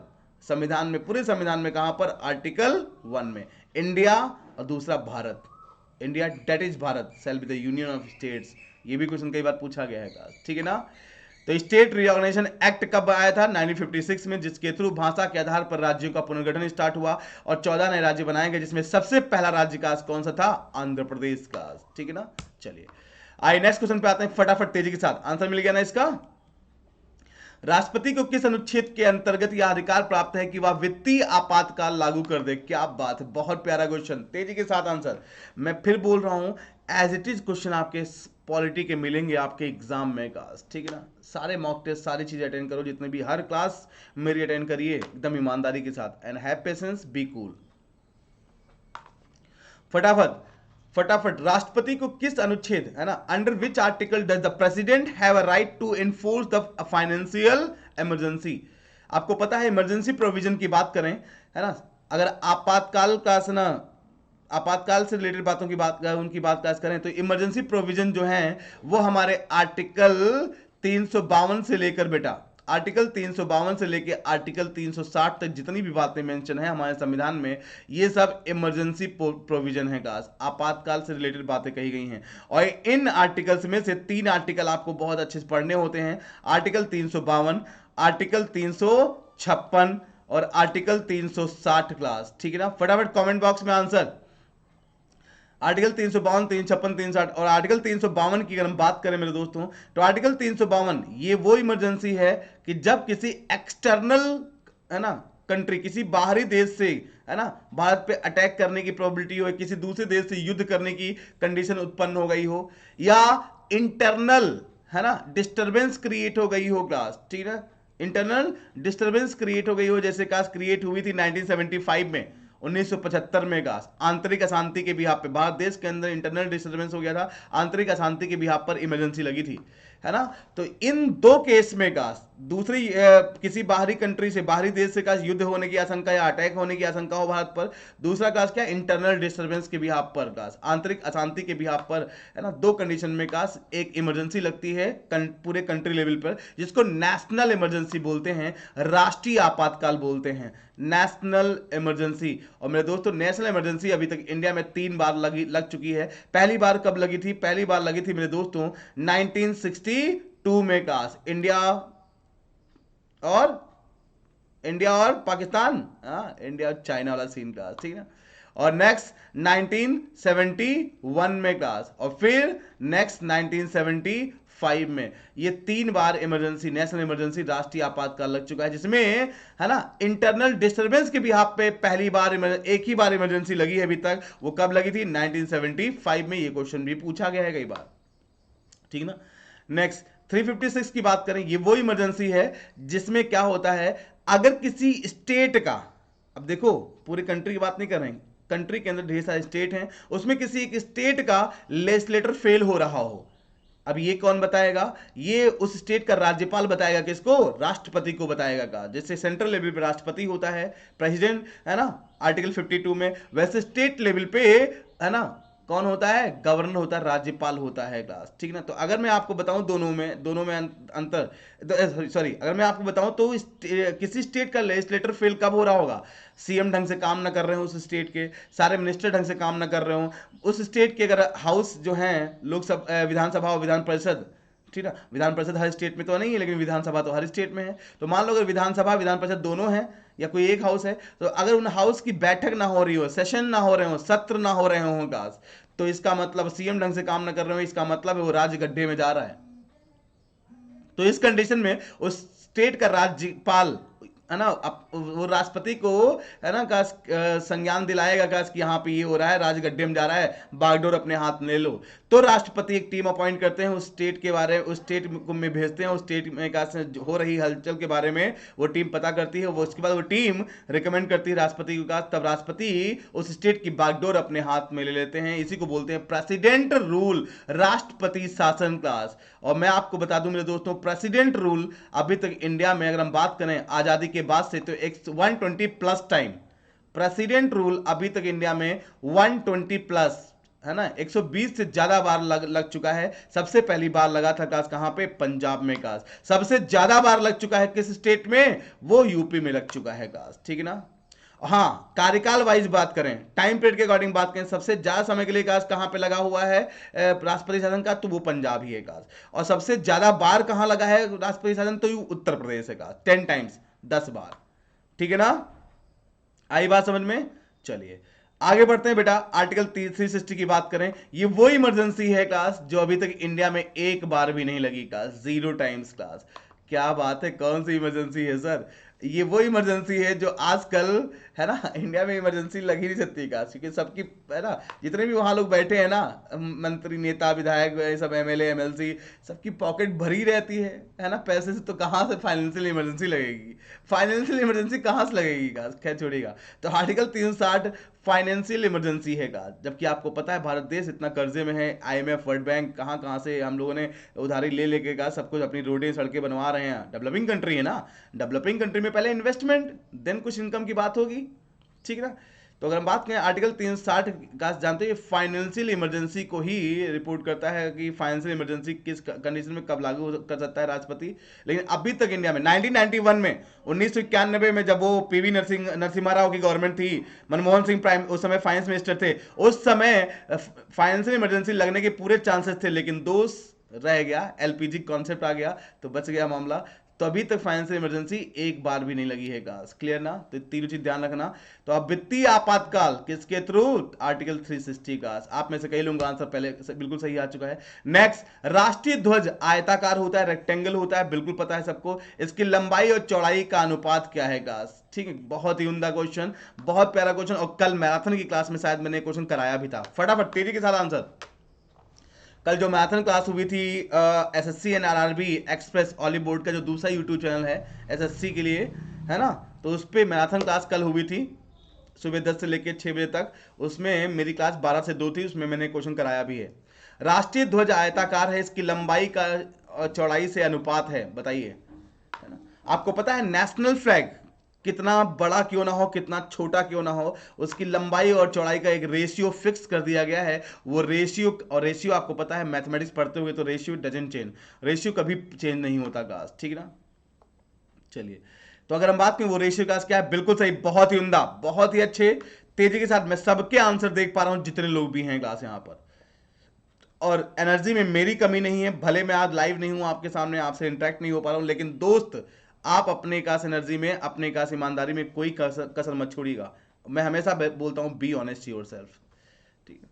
संविधान में, पूरे संविधान में कहां पर? आर्टिकल 1 में, इंडिया और दूसरा Bharat. India that is Bharat shall be the union of states, ये भी क्वेश्चन कई बार पूछा गया है, ठीक है ना। तो स्टेट रीऑर्गेनाइजेशन एक्ट कब आया था? 1956 में, जिसके थ्रू भाषा के आधार पर राज्यों का पुनर्गठन स्टार्ट हुआ और 14 नए राज्य बनाए गए, जिसमें सबसे पहला राज्य का कौन सा था? आंध्र प्रदेश का, ठीक है ना। चलिए, आइए नेक्स्ट क्वेश्चन पे आते हैं फटाफट तेजी के साथ। आंसर मिल गया ना इसका? राष्ट्रपति को किस अनुच्छेद के अंतर्गत यह अधिकार प्राप्त है कि वह वित्तीय आपातकाल लागू कर दे? क्या बात है, बहुत प्यारा क्वेश्चन, तेजी के साथ आंसर। मैं फिर बोल रहा हूं, एज इट इज क्वेश्चन आपके पॉलिटी के मिलेंगे आपके एग्जाम में का, ठीक है ना। सारे मॉक टेस्ट, सारी चीजें अटेंड करो, जितने भी, हर क्लास मेरी अटेंड करिए एकदम ईमानदारी के साथ, and have patience, be cool. फटाफट राष्ट्रपति को किस अनुच्छेद, है ना, under which article does the president have a right to enforce the financial emergency? आपको पता है इमरजेंसी प्रोविजन की बात करें, है ना, अगर आपातकाल का ना, आपातकाल से रिलेटेड बातों की बात, उनकी बात करें तो इमरजेंसी प्रोविजन जो है वो हमारे आर्टिकल 352 से लेकर, बेटा आर्टिकल 352 से लेकर आर्टिकल 360 तक जितनी भी बातें मेंशन है हमारे संविधान में, ये सब इमरजेंसी प्रोविजन है गाइस, आपातकाल से रिलेटेड बातें कही गई हैं। और इन आर्टिकल्स में से 3 आर्टिकल आपको बहुत अच्छे से पढ़ने होते हैं, आर्टिकल 352, आर्टिकल 356 और आर्टिकल 360 क्लास, ठीक है ना। फटाफट कमेंट बॉक्स में आंसर, आर्टिकल 352, 356, 360 और आर्टिकल 352 की अगर हम बात करें मेरे दोस्तों, तो आर्टिकल 352 ये वो इमरजेंसी है कि जब किसी एक्सटर्नल, है ना, कंट्री, किसी बाहरी देश से, है ना, भारत पे अटैक करने की प्रोबेबिलिटी हो, किसी दूसरे देश से युद्ध करने की कंडीशन उत्पन्न हो गई हो, या इंटरनल, है ना, डिस्टर्बेंस क्रिएट हो गई हो क्लास, ठीक है, इंटरनल डिस्टर्बेंस क्रिएट हो गई हो, जैसे क्लास क्रिएट हुई थी 1975 में, 1975 में का आंतरिक अशांति के बिहाफ पे, भारत देश के अंदर इंटरनल डिस्टर्बेंस हो गया था, आंतरिक अशांति के बिहाफ पर इमरजेंसी लगी थी, है ना। तो इन 2 केस में का दूसरी किसी बाहरी कंट्री से, बाहरी देश से का युद्ध होने की आशंका या अटैक होने की आशंका हो भारत पर, दूसरा का क्या, इंटरनल डिस्टर्बेंस के बिहाफ पर का, आंतरिक अशांति के बिहाफ पर, है ना, 2 कंडीशन में का एक इमरजेंसी लगती है पूरे कंट्री लेवल पर, जिसको नेशनल इमरजेंसी बोलते हैं, राष्ट्रीय आपातकाल बोलते हैं, नेशनल इमरजेंसी। और मेरे दोस्तों नेशनल इमरजेंसी अभी तक इंडिया में 3 बार लग चुकी है। पहली बार कब लगी थी? पहली बार लगी थी मेरे दोस्तों 1962 में का, इंडिया और पाकिस्तान, इंडिया और चाइना वाला सीन का, ठीक है। और नेक्स्ट 1971 में क्लास, और फिर नेक्स्ट 1975 में। ये 3 बार इमरजेंसी, नेशनल इमरजेंसी, राष्ट्रीय आपातकाल लग चुका है, जिसमें, है ना, इंटरनल डिस्टर्बेंस के बिहाफ पे पहली बार एक ही बार इमरजेंसी लगी है अभी तक। वो कब लगी थी? 1975 में। ये क्वेश्चन भी पूछा गया है कई बार, ठीक ना। नेक्स्ट 356 की बात करें, ये वो इमरजेंसी है जिसमें क्या होता है, अगर किसी स्टेट का, अब देखो पूरी कंट्री की बात नहीं कर रहे हैं, कंट्री के अंदर ढेर सारे स्टेट हैं, उसमें किसी एक स्टेट का लेजिस्लेटर फेल हो रहा हो, अब ये कौन बताएगा? ये उस स्टेट का राज्यपाल बताएगा। किसको? राष्ट्रपति को बताएगा का। जैसे सेंट्रल लेवल पे राष्ट्रपति होता है, प्रेसिडेंट, है ना, आर्टिकल 52 में, वैसे स्टेट लेवल पे, है ना, कौन होता है? गवर्नर होता है, राज्यपाल होता है क्लास, ठीक ना। तो अगर मैं आपको बताऊं दोनों में अंतर, सॉरी, अगर मैं आपको बताऊं तो किसी स्टेट का लेजिस्लेटर फेल कब हो रहा होगा? सीएम ढंग से काम ना कर रहे हो उस स्टेट के, सारे मिनिस्टर ढंग से काम ना कर रहे हो उस स्टेट के, अगर हाउस जो है लोकसभा, विधानसभा और विधान परिषद, ठीक है, विधान परिषद हर स्टेट में तो नहीं है लेकिन विधानसभा तो हर स्टेट में है। तो मान लो अगर विधानसभा विधान परिषद दोनों है या कोई एक हाउस है, तो अगर उन हाउस की बैठक ना हो रही हो, सेशन ना हो रहे हो, सत्र ना हो रहे हो गास, तो इसका मतलब सीएम ढंग से काम ना कर रहे हो, इसका मतलब है वो राज्य गड्ढे में जा रहा है। तो इस कंडीशन में उस स्टेट का राज्यपाल है ना, वो राष्ट्रपति को है ना का संज्ञान दिलाएगा का कि यहाँ पे ये हो रहा है, राज गड्ढे में जा रहा है, बागडोर अपने हाथ में ले लो। तो राष्ट्रपति एक टीम अपॉइंट करते हैं, उस स्टेट के बारे में, उस स्टेट में भेजते हैं, उस स्टेट में का हो रही हलचल के बारे में वो टीम पता करती है, वो उसके बाद वो टीम रिकमेंड करती है राष्ट्रपति को, तब राष्ट्रपति उस स्टेट की बागडोर अपने हाथ में ले लेते हैं। इसी को बोलते हैं प्रेसिडेंट रूल, राष्ट्रपति शासन क्लास। और मैं आपको बता दूं मेरे दोस्तों, प्रेसिडेंट रूल अभी तक इंडिया में अगर हम बात करें आजादी के बाद से तो 120 प्लस टाइम प्रेसिडेंट रूल अभी तक इंडिया में 120 प्लस है ना, 120 से ज्यादा बार लग चुका है। सबसे पहली बार लगा था काश कहां पे? पंजाब में काश। सबसे ज्यादा बार लग चुका है किस स्टेट में? वो यूपी में लग चुका है काश, ठीक है ना। हाँ, कार्यकाल वाइज बात करें, टाइम पीरियड के अकॉर्डिंग बात करें, सबसे ज्यादा समय के लिए काश कहां पे लगा हुआ है राष्ट्रपति शासन का? तो वो पंजाब ही है काश। और सबसे ज्यादा बार कहां लगा है राष्ट्रपति शासन? तो उत्तर प्रदेश है काश, 10 टाइम्स, 10 बार, ठीक है ना। आई बात समझ में? चलिए आगे बढ़ते हैं बेटा। आर्टिकल 360 की बात करें, ये वो इमरजेंसी है क्लास जो अभी तक इंडिया में एक बार भी नहीं लगी क्लास, 0 टाइम्स क्लास। क्या बात है, कौन सी इमरजेंसी है सर? ये वो इमरजेंसी है जो आजकल है ना इंडिया में इमरजेंसी लग ही नहीं सकती का, क्योंकि सबकी है ना, जितने भी वहां लोग बैठे हैं ना, मंत्री, नेता, विधायक, सब एमएलए, एमएलसी, सबकी पॉकेट भरी रहती है ना पैसे से। तो कहां से फाइनेंशियल इमरजेंसी लगेगी? फाइनेंशियल इमरजेंसी कहां से लगेगी का? खैर छोड़िएगा। तो आर्टिकल 360 फाइनेंशियल इमरजेंसी है का, जबकि आपको पता है भारत देश इतना कर्जे में है, आईएमएफ, वर्ल्ड बैंक, कहां कहां से हम लोगों ने उधारी ले लेके का सब कुछ अपनी रोडें सड़कें बनवा रहे हैं। डेवलपिंग कंट्री है ना, डेवलपिंग कंट्री में पहले इन्वेस्टमेंट देन कुछ इनकम की बात होगी, ठीक है ना। तो अगर हम बात करें आर्टिकल 360 का, जानते हैं फाइनेंशियल इमरजेंसी को ही रिपोर्ट करता है कि फाइनेंशियल इमरजेंसी किस कंडीशन में कब लागू कर सकता है राष्ट्रपति। लेकिन अभी तक इंडिया में 1991 में 1991 में जब वो पीवी नरसिम्हा राव की गवर्नमेंट थी, मनमोहन सिंह प्राइम उस समय फाइनेंस मिनिस्टर थे, उस समय फाइनेंशियल इमरजेंसी लगने के पूरे चांसेस थे, लेकिन दोस्त रह गया, एलपीजी कॉन्सेप्ट आ गया तो बच गया मामला। तो अभी तक फाइनेंशियल इमरजेंसी एक बार भी नहीं लगी है गाइस, क्लियर ना। तो तीनों चीज ध्यान रखना। तो अब वित्तीय आपातकाल किसके थ्रू? आर्टिकल 360 का। आप में से कई लोगों का आंसर पहले बिल्कुल सही आ चुका है। नेक्स्ट, राष्ट्रीय ध्वज आयताकार होता है, रेक्टेंगल होता है, बिल्कुल पता है सबको। इसकी लंबाई और चौड़ाई का अनुपात क्या है गाइस? ठीक है, बहुत ही उम्दा क्वेश्चन, बहुत प्यारा क्वेश्चन, और कल मैराथन की क्लास में शायद मैंने क्वेश्चन कराया भी था। फटाफट तेजी के साथ आंसर। कल जो मैराथन क्लास हुई थी SSC and RRB express olive board का जो दूसरा यूट्यूब चैनल है एसएससी के लिए, है ना, तो उस पर मैराथन क्लास कल हुई थी सुबह 10 से लेकर 6 बजे तक। उसमें मेरी क्लास 12 से 2 थी, उसमें मैंने क्वेश्चन कराया भी है। राष्ट्रीय ध्वज आयताकार है, इसकी लंबाई का चौड़ाई से अनुपात है, बताइए, है ना। आपको पता है नेशनल फ्लैग कितना बड़ा क्यों ना हो, कितना छोटा क्यों ना हो, उसकी लंबाई और चौड़ाई का एक रेशियो फिक्स कर दिया गया है। वो रेशियो, और रेशियो आपको पता है मैथमेटिक्स पढ़ते हुए, तो रेशियो डजंट चेंज, रेशियो कभी चेंज नहीं होता गाइस, ठीक है ना। चलिए, तो अगर हम बात करें वो रेशियो गाइस क्या है, बिल्कुल सही, बहुत ही उम्दा, बहुत ही अच्छे, तेजी के साथ मैं सबके आंसर देख पा रहा हूं जितने लोग भी हैं क्लास यहां पर। और एनर्जी में मेरी कमी नहीं है, भले मैं आज लाइव नहीं हूं आपके सामने, आपसे इंटरेक्ट नहीं हो पा रहा हूं, लेकिन दोस्त आप अपने कास एनर्जी में, अपने कास ईमानदारी में कोई कसर मत छोड़िएगा। मैं हमेशा बोलता हूं बी ऑनेस्ट योरसेल्फ, ठीक है।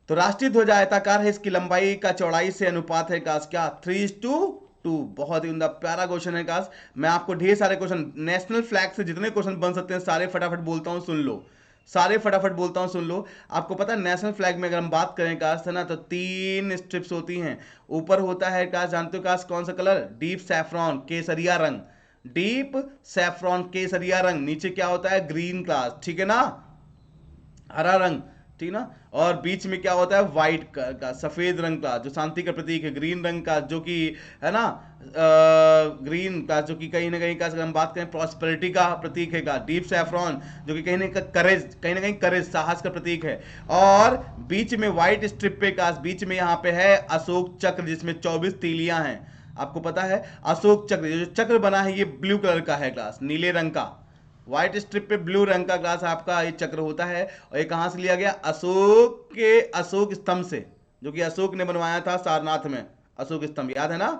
तो राष्ट्रीय ध्वज आयताकार है, इसकी लंबाई का चौड़ाई से अनुपात है कास क्या? 3:2। बहुत ही उम्दा प्यारा क्वेश्चन है कास। मैं आपको ढेर सारे क्वेश्चन नेशनल फ्लैग से जितने क्वेश्चन बन सकते हैं सारे फटाफट बोलता हूं, सुन लो, सारे फटाफट बोलता हूं, सुन लो। आपको पता है नेशनल फ्लैग में अगर हम बात करें काश है ना, तो 3 स्ट्रिप्स होती हैं। ऊपर होता है काश, जानते हो काश कौन सा कलर? डीप सैफ्रॉन, केसरिया रंग, डीप सैफ्रॉन केसरिया रंग। नीचे क्या होता है? ग्रीन क्लास, ठीक है ना, हरा रंग, ठीक ना। और बीच में क्या होता है, व्हाइट का सफेद रंग का जो शांति का प्रतीक है, ग्रीन रंग का जो कि है ना, ग्रीन का जो कि कहीं ना कहीं का अगर हम बात करें प्रॉस्पेरिटी का प्रतीक है का, डीप सैफ्रॉन जो कि कहीं ना कहीं करेज साहस का प्रतीक है। और बीच में व्हाइट स्ट्रिप पे का बीच में यहाँ पे है अशोक चक्र जिसमें 24 तीलियां हैं। आपको पता है अशोक चक्र, जो चक्र बना है ये ब्लू कलर का है ग्लास, नीले रंग का, व्हाइट स्ट्रिप पे ब्लू रंग का ग्लास आपका ये चक्र होता है। और ये कहां से लिया गया, अशोक स्तंभ से, जो कि अशोक ने बनवाया था सारनाथ में, अशोक स्तंभ, याद है ना।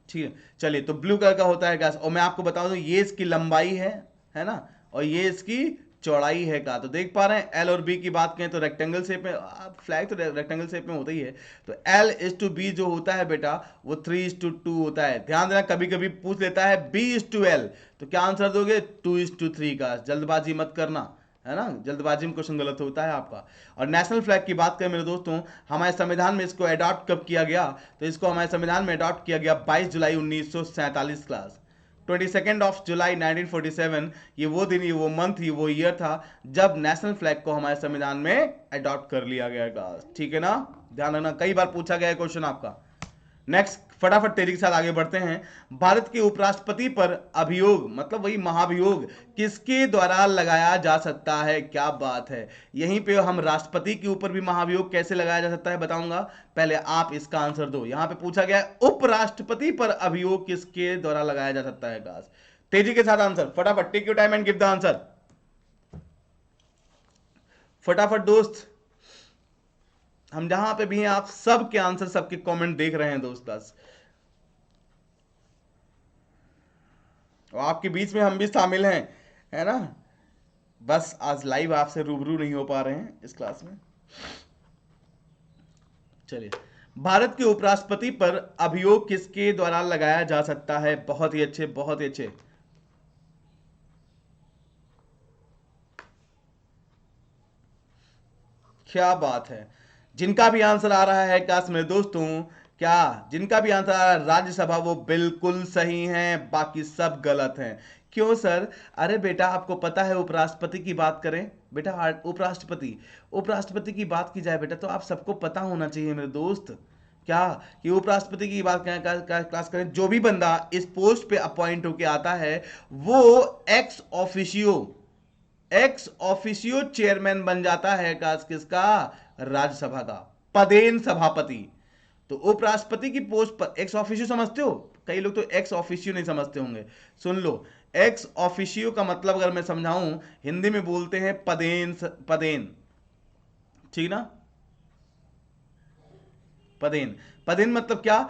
ठीक है, चलिए, तो ब्लू कलर का होता है ग्लास। और मैं आपको बता दूं ये इसकी लंबाई है ना, और ये इसकी चौड़ाई है का। तो देख पा रहे हैं एल और बी की बात करें तो रेक्टेंगल शेप में, फ्लैग तो रेक्टेंगल शेप में होता ही है। तो L:B जो होता है बेटा वो 3:2 होता है। ध्यान देना, कभी कभी पूछ लेता है B:L, तो क्या आंसर दोगे, 2:3 का। जल्दबाजी मत करना, है ना, जल्दबाजी में क्वेश्चन गलत होता है आपका। और नेशनल फ्लैग की बात करें मेरे दोस्तों, हमारे संविधान में इसको अडॉप्ट कब किया गया, तो इसको हमारे संविधान में अडॉप्ट किया गया 22 जुलाई 1947 क्लास, 22 ऑफ जुलाई 1947। ये वो दिन, ये वो मंथ, ये वो ईयर था जब नेशनल फ्लैग को हमारे संविधान में अडॉप्ट कर लिया गया। ठीक है ना, ध्यान रखना, कई बार पूछा गया है क्वेश्चन आपका। नेक्स्ट, फटाफट तेजी के साथ आगे बढ़ते हैं। भारत के उपराष्ट्रपति पर अभियोग, मतलब वही महाभियोग, किसके द्वारा लगाया जा सकता है। क्या बात है, यहीं पे हम राष्ट्रपति के ऊपर भी महाभियोग कैसे लगाया जा सकता है बताऊंगा, पहले आप इसका आंसर दो। यहां पे पूछा गया है उपराष्ट्रपति पर अभियोग किसके द्वारा लगाया जा सकता है। गाइस तेजी के साथ आंसर, फटाफट, take your time and give the answer, फटाफट दोस्त। हम जहां पे भी हैं आप सबके आंसर, सबके कमेंट देख रहे हैं दोस्त। बस और आपके बीच में हम भी शामिल हैं, है ना। बस आज लाइव आपसे रूबरू नहीं हो पा रहे हैं इस क्लास में। चलिए, भारत के उपराष्ट्रपति पर अभियोग किसके द्वारा लगाया जा सकता है। बहुत ही अच्छे, बहुत ही अच्छे। क्या बात है, जिनका भी आंसर आ रहा है क्लास में दोस्तों, क्या जिनका भी आंसर आ रहा है राज्यसभा, वो बिल्कुल सही हैं, बाकी सब गलत हैं। क्यों सर, अरे बेटा आपको पता है उपराष्ट्रपति की बात करें बेटा, उपराष्ट्रपति की बात की जाए बेटा तो आप सबको पता होना चाहिए मेरे दोस्त, क्या कि उपराष्ट्रपति की बात करें, क्लास करें, जो भी बंदा इस पोस्ट पे अपॉइंट होके आता है वो एक्स ऑफिशियो चेयरमैन बन जाता है किसका, राज्यसभा का, पदेन सभापति। तो उपराष्ट्रपति की पोस्ट पर एक्स ऑफिशियो समझते हो, कई लोग तो एक्स ऑफिशियो नहीं समझते होंगे, सुन लो। एक्स ऑफिशियो का मतलब अगर मैं समझाऊं, हिंदी में बोलते हैं पदेन, ठीक ना। पदेन मतलब क्या,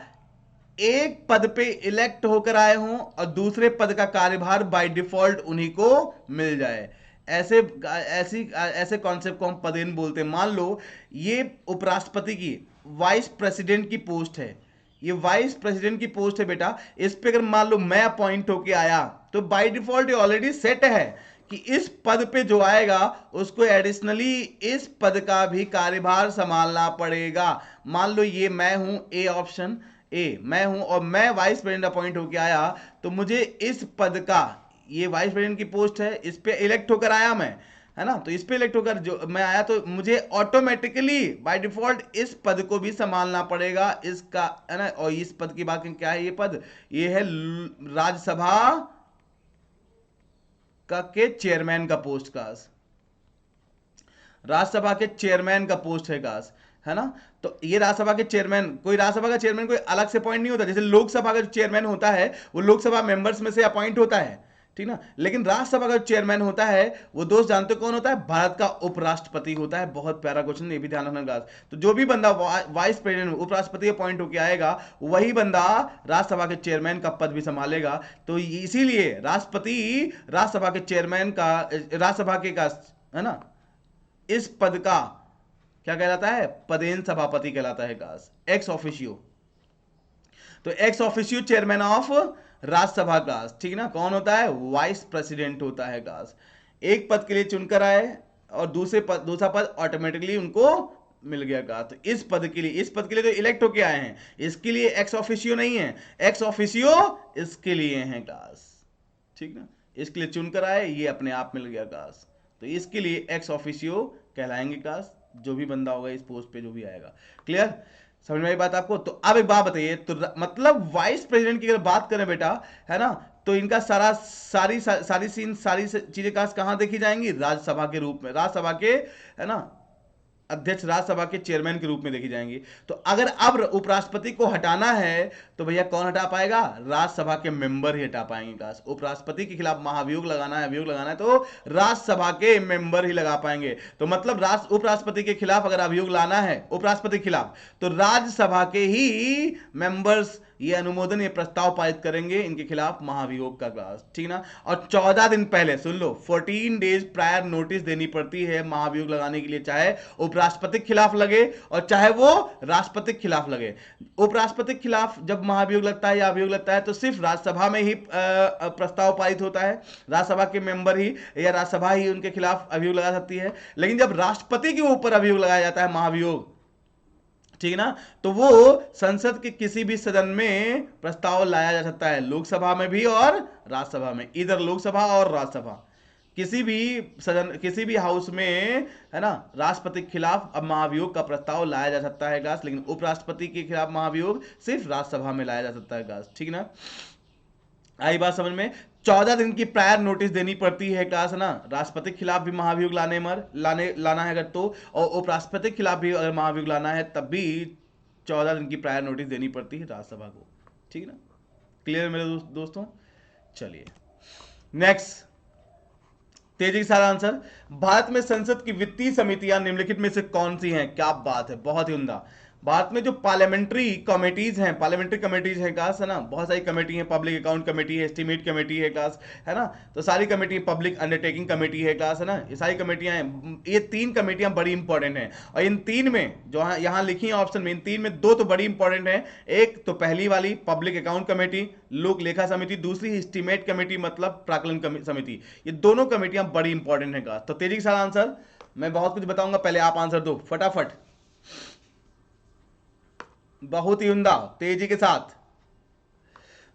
एक पद पे इलेक्ट होकर आए हों और दूसरे पद का कार्यभार बाय डिफॉल्ट उन्हीं को मिल जाए, ऐसे कॉन्सेप्ट को हम पदेन बोलते हैं। मान लो ये उपराष्ट्रपति की वाइस प्रेसिडेंट की पोस्ट है, ये वाइस प्रेसिडेंट की पोस्ट है बेटा, इस पे अगर मान लो मैं अपॉइंट होके आया तो बाय डिफॉल्ट ये ऑलरेडी सेट है कि इस पद पे जो आएगा उसको एडिशनली इस पद का भी कार्यभार संभालना पड़ेगा। मान लो ये मैं हूं, ए ऑप्शन ए मैं हूं और मैं वाइस प्रेसिडेंट अपॉइंट होके आया, तो मुझे इस पद का, ये वाइस प्रेसिडेंट की पोस्ट है, इस पे इलेक्ट होकर आया मैं, है ना, तो इस पे इलेक्ट होकर जो मैं आया तो मुझे ऑटोमेटिकली बाय डिफॉल्ट इस पद को भी संभालना पड़ेगा इसका, है ना। और इस पद की बात करें, क्या है ये पद, ये है राज्यसभा का के चेयरमैन का पोस्ट का, राज्यसभा के चेयरमैन का पोस्ट है काश, है ना। तो ये राज्यसभा के चेयरमैन, कोई राज्यसभा का चेयरमैन कोई अलग से अपॉइंट नहीं होता, जैसे लोकसभा का जो चेयरमैन होता है वो लोकसभा मेंबर्स में से अपॉइंट होता है, ठीक ना। लेकिन राज्यसभा का चेयरमैन होता है वो दोस्त जानते कौन होता है, भारत का उपराष्ट्रपति होता है। बहुत प्यारा क्वेश्चन, ये भी ध्यान रखना गाइस। तो जो भी बंदा वाइस प्रेसिडेंट उपराष्ट्रपति अपॉइंट होकर आएगा वही बंदा राज्यसभा के चेयरमैन का पद भी संभालेगा। तो इसीलिए राष्ट्रपति राज्यसभा के चेयरमैन का, राज्यसभा के का, है ना, इस पद का क्या कहलाता है, पदेन सभापति कहलाता है गाइस, एक्स ऑफिशियो। तो ex officio chairman of Rajya Sabha का, ठीक ना, कौन होता है, वाइस प्रेसिडेंट होता है गाइस। एक पद के लिए चुनकर आए और दूसरा पद ऑटोमेटिकली उनको मिल गया का। तो इस पद के लिए तो इलेक्ट होके आए हैं, इसके लिए एक्स ऑफिशियो नहीं है, एक्स ऑफिशियो इसके लिए है गाइस, ठीक ना, इसके लिए चुनकर आए, ये अपने आप मिल गया गाइस। तो इसके लिए एक्स ऑफिशियो कहलाएंगे क्लास, जो भी बंदा होगा इस पोस्ट पे जो भी आएगा। क्लियर, समझ में आई बात आपको? तो अब एक बात बताइए, तो मतलब वाइस प्रेसिडेंट की अगर बात करें बेटा, है ना, तो इनका सारी चीजें कहाँ देखी जाएंगी? राज्यसभा के रूप में, राज्यसभा के, है ना, अध्यक्ष, राज्यसभा के चेयरमैन के रूप में देखी जाएंगी। तो अगर अब उपराष्ट्रपति को हटाना है तो भैया कौन हटा पाएगा? राज्यसभा के मेंबर ही हटा पाएंगे क्लास। उपराष्ट्रपति के खिलाफ महाभियोग लगाना है, अभियोग लगाना है, तो राज्यसभा के मेंबर ही लगा पाएंगे। तो मतलब उपराष्ट्रपति के खिलाफ अगर अभियोग लाना है उपराष्ट्रपति के खिलाफ, तो राज्यसभा के ही मेंबर्स ये अनुमोदन, ये प्रस्ताव पारित करेंगे इनके खिलाफ महाभियोग का क्लास, ठीक ना। और 14 दिन पहले, सुन लो, 14 डेज प्रायर नोटिस देनी पड़ती है महाभियोग लगाने के लिए, चाहे उपराष्ट्रपति के खिलाफ लगे और चाहे वो राष्ट्रपति के खिलाफ लगे। उपराष्ट्रपति के खिलाफ जब महाभियोग लगता है या अभियोग लगता है तो सिर्फ राज्यसभा में ही प्रस्ताव पारित होता है, राज्यसभा के मेंबर ही या राज्यसभा ही उनके खिलाफ अभियोग लगा सकती है। लेकिन जब राष्ट्रपति के ऊपर अभियोग लगाया जाता है महाभियोग, ठीक ना, तो वो संसद के किसी भी सदन में प्रस्ताव लाया जा सकता है, लोकसभा में भी और राज्यसभा में, इधर लोकसभा और राज्यसभा, किसी भी सदन, किसी भी हाउस में, है ना, राष्ट्रपति के खिलाफ अब महाभियोग का प्रस्ताव लाया जा सकता है गाइस, लेकिन उपराष्ट्रपति के खिलाफ महाभियोग सिर्फ राज्यसभा में लाया जा सकता है गाइस, ठीक ना। आई बात समझ में? 14 दिन की प्रायर नोटिस देनी पड़ती है क्लास, ना, राष्ट्रपति के खिलाफ भी महाभियोग लाना है अगर तो, और उपराष्ट्रपति के खिलाफ भी अगर महाभियोग लाना है तब भी 14 दिन की प्रायर नोटिस देनी पड़ती है राज्यसभा को, ठीक ना। क्लियर मेरे दोस्तों? चलिए नेक्स्ट, तेजी के साथ आंसर। भारत में संसद की वित्तीय समितियां निम्नलिखित में से कौन सी हैं? क्या बात है, बहुत ही उम्दा। भारत में जो पार्लियामेंट्री कमेटीज हैं काश, है ना, बहुत सारी कमेटी है, पब्लिक अकाउंट कमेटी है, एस्टीमेट कमेटी है काश, है ना, तो सारी कमेटी, पब्लिक अंडरटेकिंग कमेटी है काश, है ना, ये सारी कमेटियां हैं। ये 3 कमेटियां बड़ी इंपॉर्टेंट हैं और इन 3 में जो यहाँ लिखी है ऑप्शन में, इन 3 में 2 तो बड़ी इंपॉर्टेंट है। एक तो पहली वाली पब्लिक अकाउंट कमेटी, लोक लेखा समिति, दूसरी एस्टीमेट कमेटी मतलब प्राक्कलन समिति। ये दोनों कमेटियां बड़ी इंपॉर्टेंट है काश। तो तेजी के साथ आंसर, मैं बहुत कुछ बताऊंगा, पहले आप आंसर दो फटाफट, बहुत ही उम्दा, तेजी के साथ।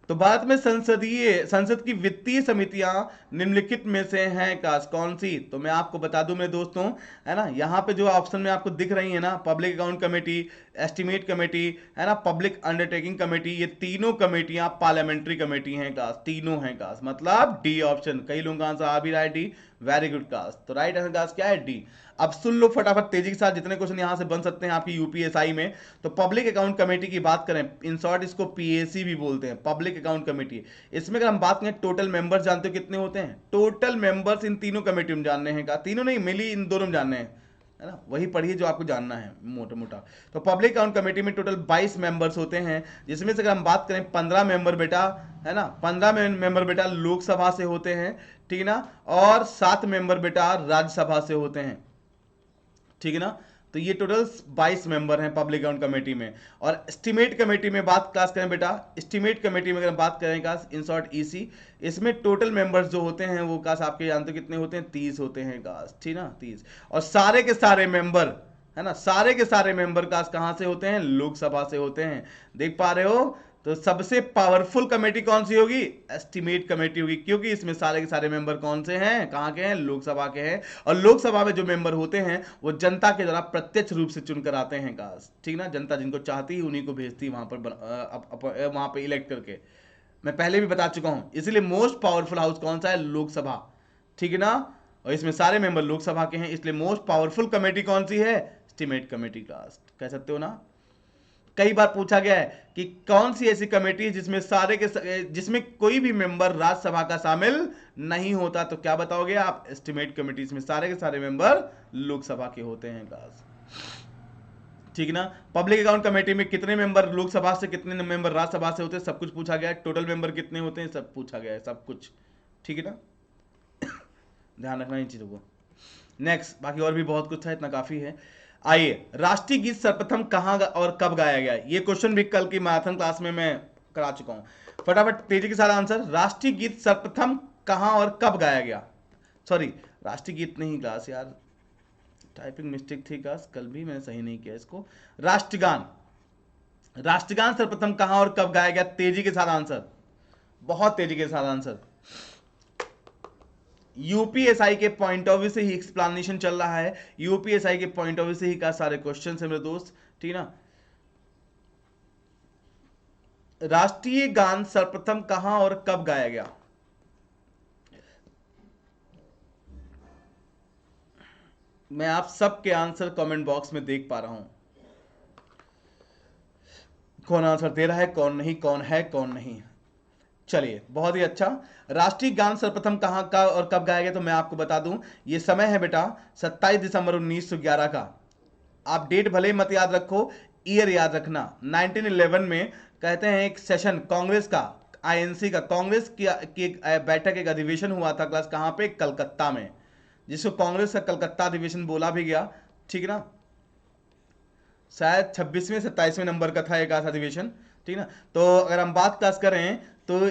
तो भारत में संसद की वित्तीय समितियां निम्नलिखित में से हैं काश, कौन सी? तो मैं आपको बता दूं मेरे दोस्तों, है ना, यहां पे जो ऑप्शन में आपको दिख रही है ना, public account committee, estimate committee, है ना, पब्लिक अंडरटेकिंग कमेटी, ये तीनों कमेटियां पार्लियामेंट्री कमेटी हैं काश, तीनों हैं काश, मतलब डी ऑप्शन। कई लोगों का आंसर आ भी रहा है डी, वेरी गुड काश। तो राइट आंसर काश क्या है? डी। अब सुन लो फटाफट तेजी के साथ, जितने क्वेश्चन यहां से बन सकते हैं आपकी यूपीएसआई में। तो पब्लिक अकाउंट कमेटी की बात करें, इन शॉर्ट इसको पीएसी भी बोलते हैं, पब्लिक अकाउंट कमेटी। इसमें अगर हम बात करें टोटल मेंबर्स जानते हो कितने होते हैं? टोटल मेंबर्स इन तीनों कमेटी में जानने हैं का, तीनों नहीं मिली, इन दोनों में जानने हैं, है ना, वही पढ़िए जो आपको जानना है मोटा मोटा। तो पब्लिक अकाउंट कमेटी में टोटल 22 मेंबर्स होते हैं, जिसमें से अगर हम बात करें 15 मेंबर बेटा, है ना, 15 मेंबर बेटा लोकसभा से होते हैं, ठीक है ना, और 7 मेंबर बेटा राज्यसभा से होते हैं, ठीक है ना। तो ये टोटल 22 मेंबर हैं पब्लिक अकाउंट कमेटी में। और एस्टीमेट कमेटी में बात क्लास करें बेटा, एस्टीमेट कमेटी में अगर बात करें काश, इन शॉर्ट ईसी, इसमें टोटल मेंबर्स जो होते हैं वो काश आपके जानते हो कितने होते हैं? 30 होते हैं काश, ठीक ना, 30। और सारे के सारे मेंबर, है ना, सारे के सारे मेंबर काश कहां से होते हैं? लोकसभा से होते हैं। देख पा रहे हो? तो सबसे पावरफुल कमेटी कौन सी होगी? एस्टीमेट कमेटी होगी, क्योंकि इसमें सारे के सारे मेंबर कौन से हैं? कहां के हैं? लोकसभा के हैं। और लोकसभा में जो मेंबर होते हैं वो जनता के द्वारा प्रत्यक्ष रूप से चुनकर आते हैं काश, ठीक ना, जनता जिनको चाहती है उन्हीं को भेजती है वहां पर वहां पर इलेक्ट करके। मैं पहले भी बता चुका हूं, इसलिए मोस्ट पावरफुल हाउस कौन सा है? लोकसभा, ठीक है ना, और इसमें सारे मेंबर लोकसभा के हैं, इसलिए मोस्ट पावरफुल कमेटी कौन सी है? एस्टीमेट कमेटी काश, कह सकते हो ना। कई बार पूछा गया है कि कौन सी ऐसी कमेटी है जिसमें कोई भी मेंबर राज्यसभा का शामिल नहीं होता, तो क्या बताओगे आप? एस्टीमेट कमेटी, इसमें सारे के सारे मेंबर लोकसभा के होते हैं गाइस, ठीक ना। पब्लिक अकाउंट कमेटी में कितने मेंबर लोकसभा से, कितने मेंबर राज्यसभा से होते हैं, सब कुछ पूछा गया है। टोटल मेंबर कितने होते हैं, सब पूछा गया है, सब कुछ, ठीक है ना। ध्यान रखना इन चीजों को। नेक्स्ट, बाकी और भी बहुत कुछ है, इतना काफी है। आइए, राष्ट्रीय गीत सर्वप्रथम कहां और कब गाया गया? ये क्वेश्चन भी कल की मैराथन क्लास में मैं करा चुका हूं। फटाफट तेजी के साथ आंसर, राष्ट्रीय गीत सर्वप्रथम कहां और कब गाया गया? सॉरी, राष्ट्रीय गीत नहीं क्लास, यार टाइपिंग मिस्टेक थी क्लास, कल भी मैंने सही नहीं किया इसको। राष्ट्रगान सर्वप्रथम कहां और कब गाया गया? तेजी के साथ आंसर, बहुत तेजी के साथ आंसर। यूपीएसआई के पॉइंट ऑफ व्यू से ही एक्सप्लेनेशन चल रहा है, यूपीएसआई के पॉइंट ऑफ व्यू से ही का सारे क्वेश्चन है मेरे दोस्त, ठीक ना। राष्ट्रीय गान सर्वप्रथम कहां और कब गाया गया? मैं आप सबके आंसर कमेंट बॉक्स में देख पा रहा हूं, कौन आंसर दे रहा है, कौन नहीं, कौन है कौन नहीं। चलिए बहुत ही अच्छा। राष्ट्रीय गान सर्वप्रथम कहां का और कब गाया गया, तो मैं आपको बता दूं, ये समय है बेटा 27 दिसंबर 1911 का। आप डेट भले ही मत याद रखो, ईयर याद रखना। 1911 में कहते हैं एक सेशन कांग्रेस का, आईएनसी का, कांग्रेस की एक बैठक, एक अधिवेशन हुआ था क्लास, कहां पे? कलकत्ता में, जिसको कांग्रेस का कलकत्ता अधिवेशन बोला भी गया, ठीक ना। शायद 26वें 27वें नंबर का था एक अधिवेशन, ठीक ना। तो अगर हम बात क्लास करें तो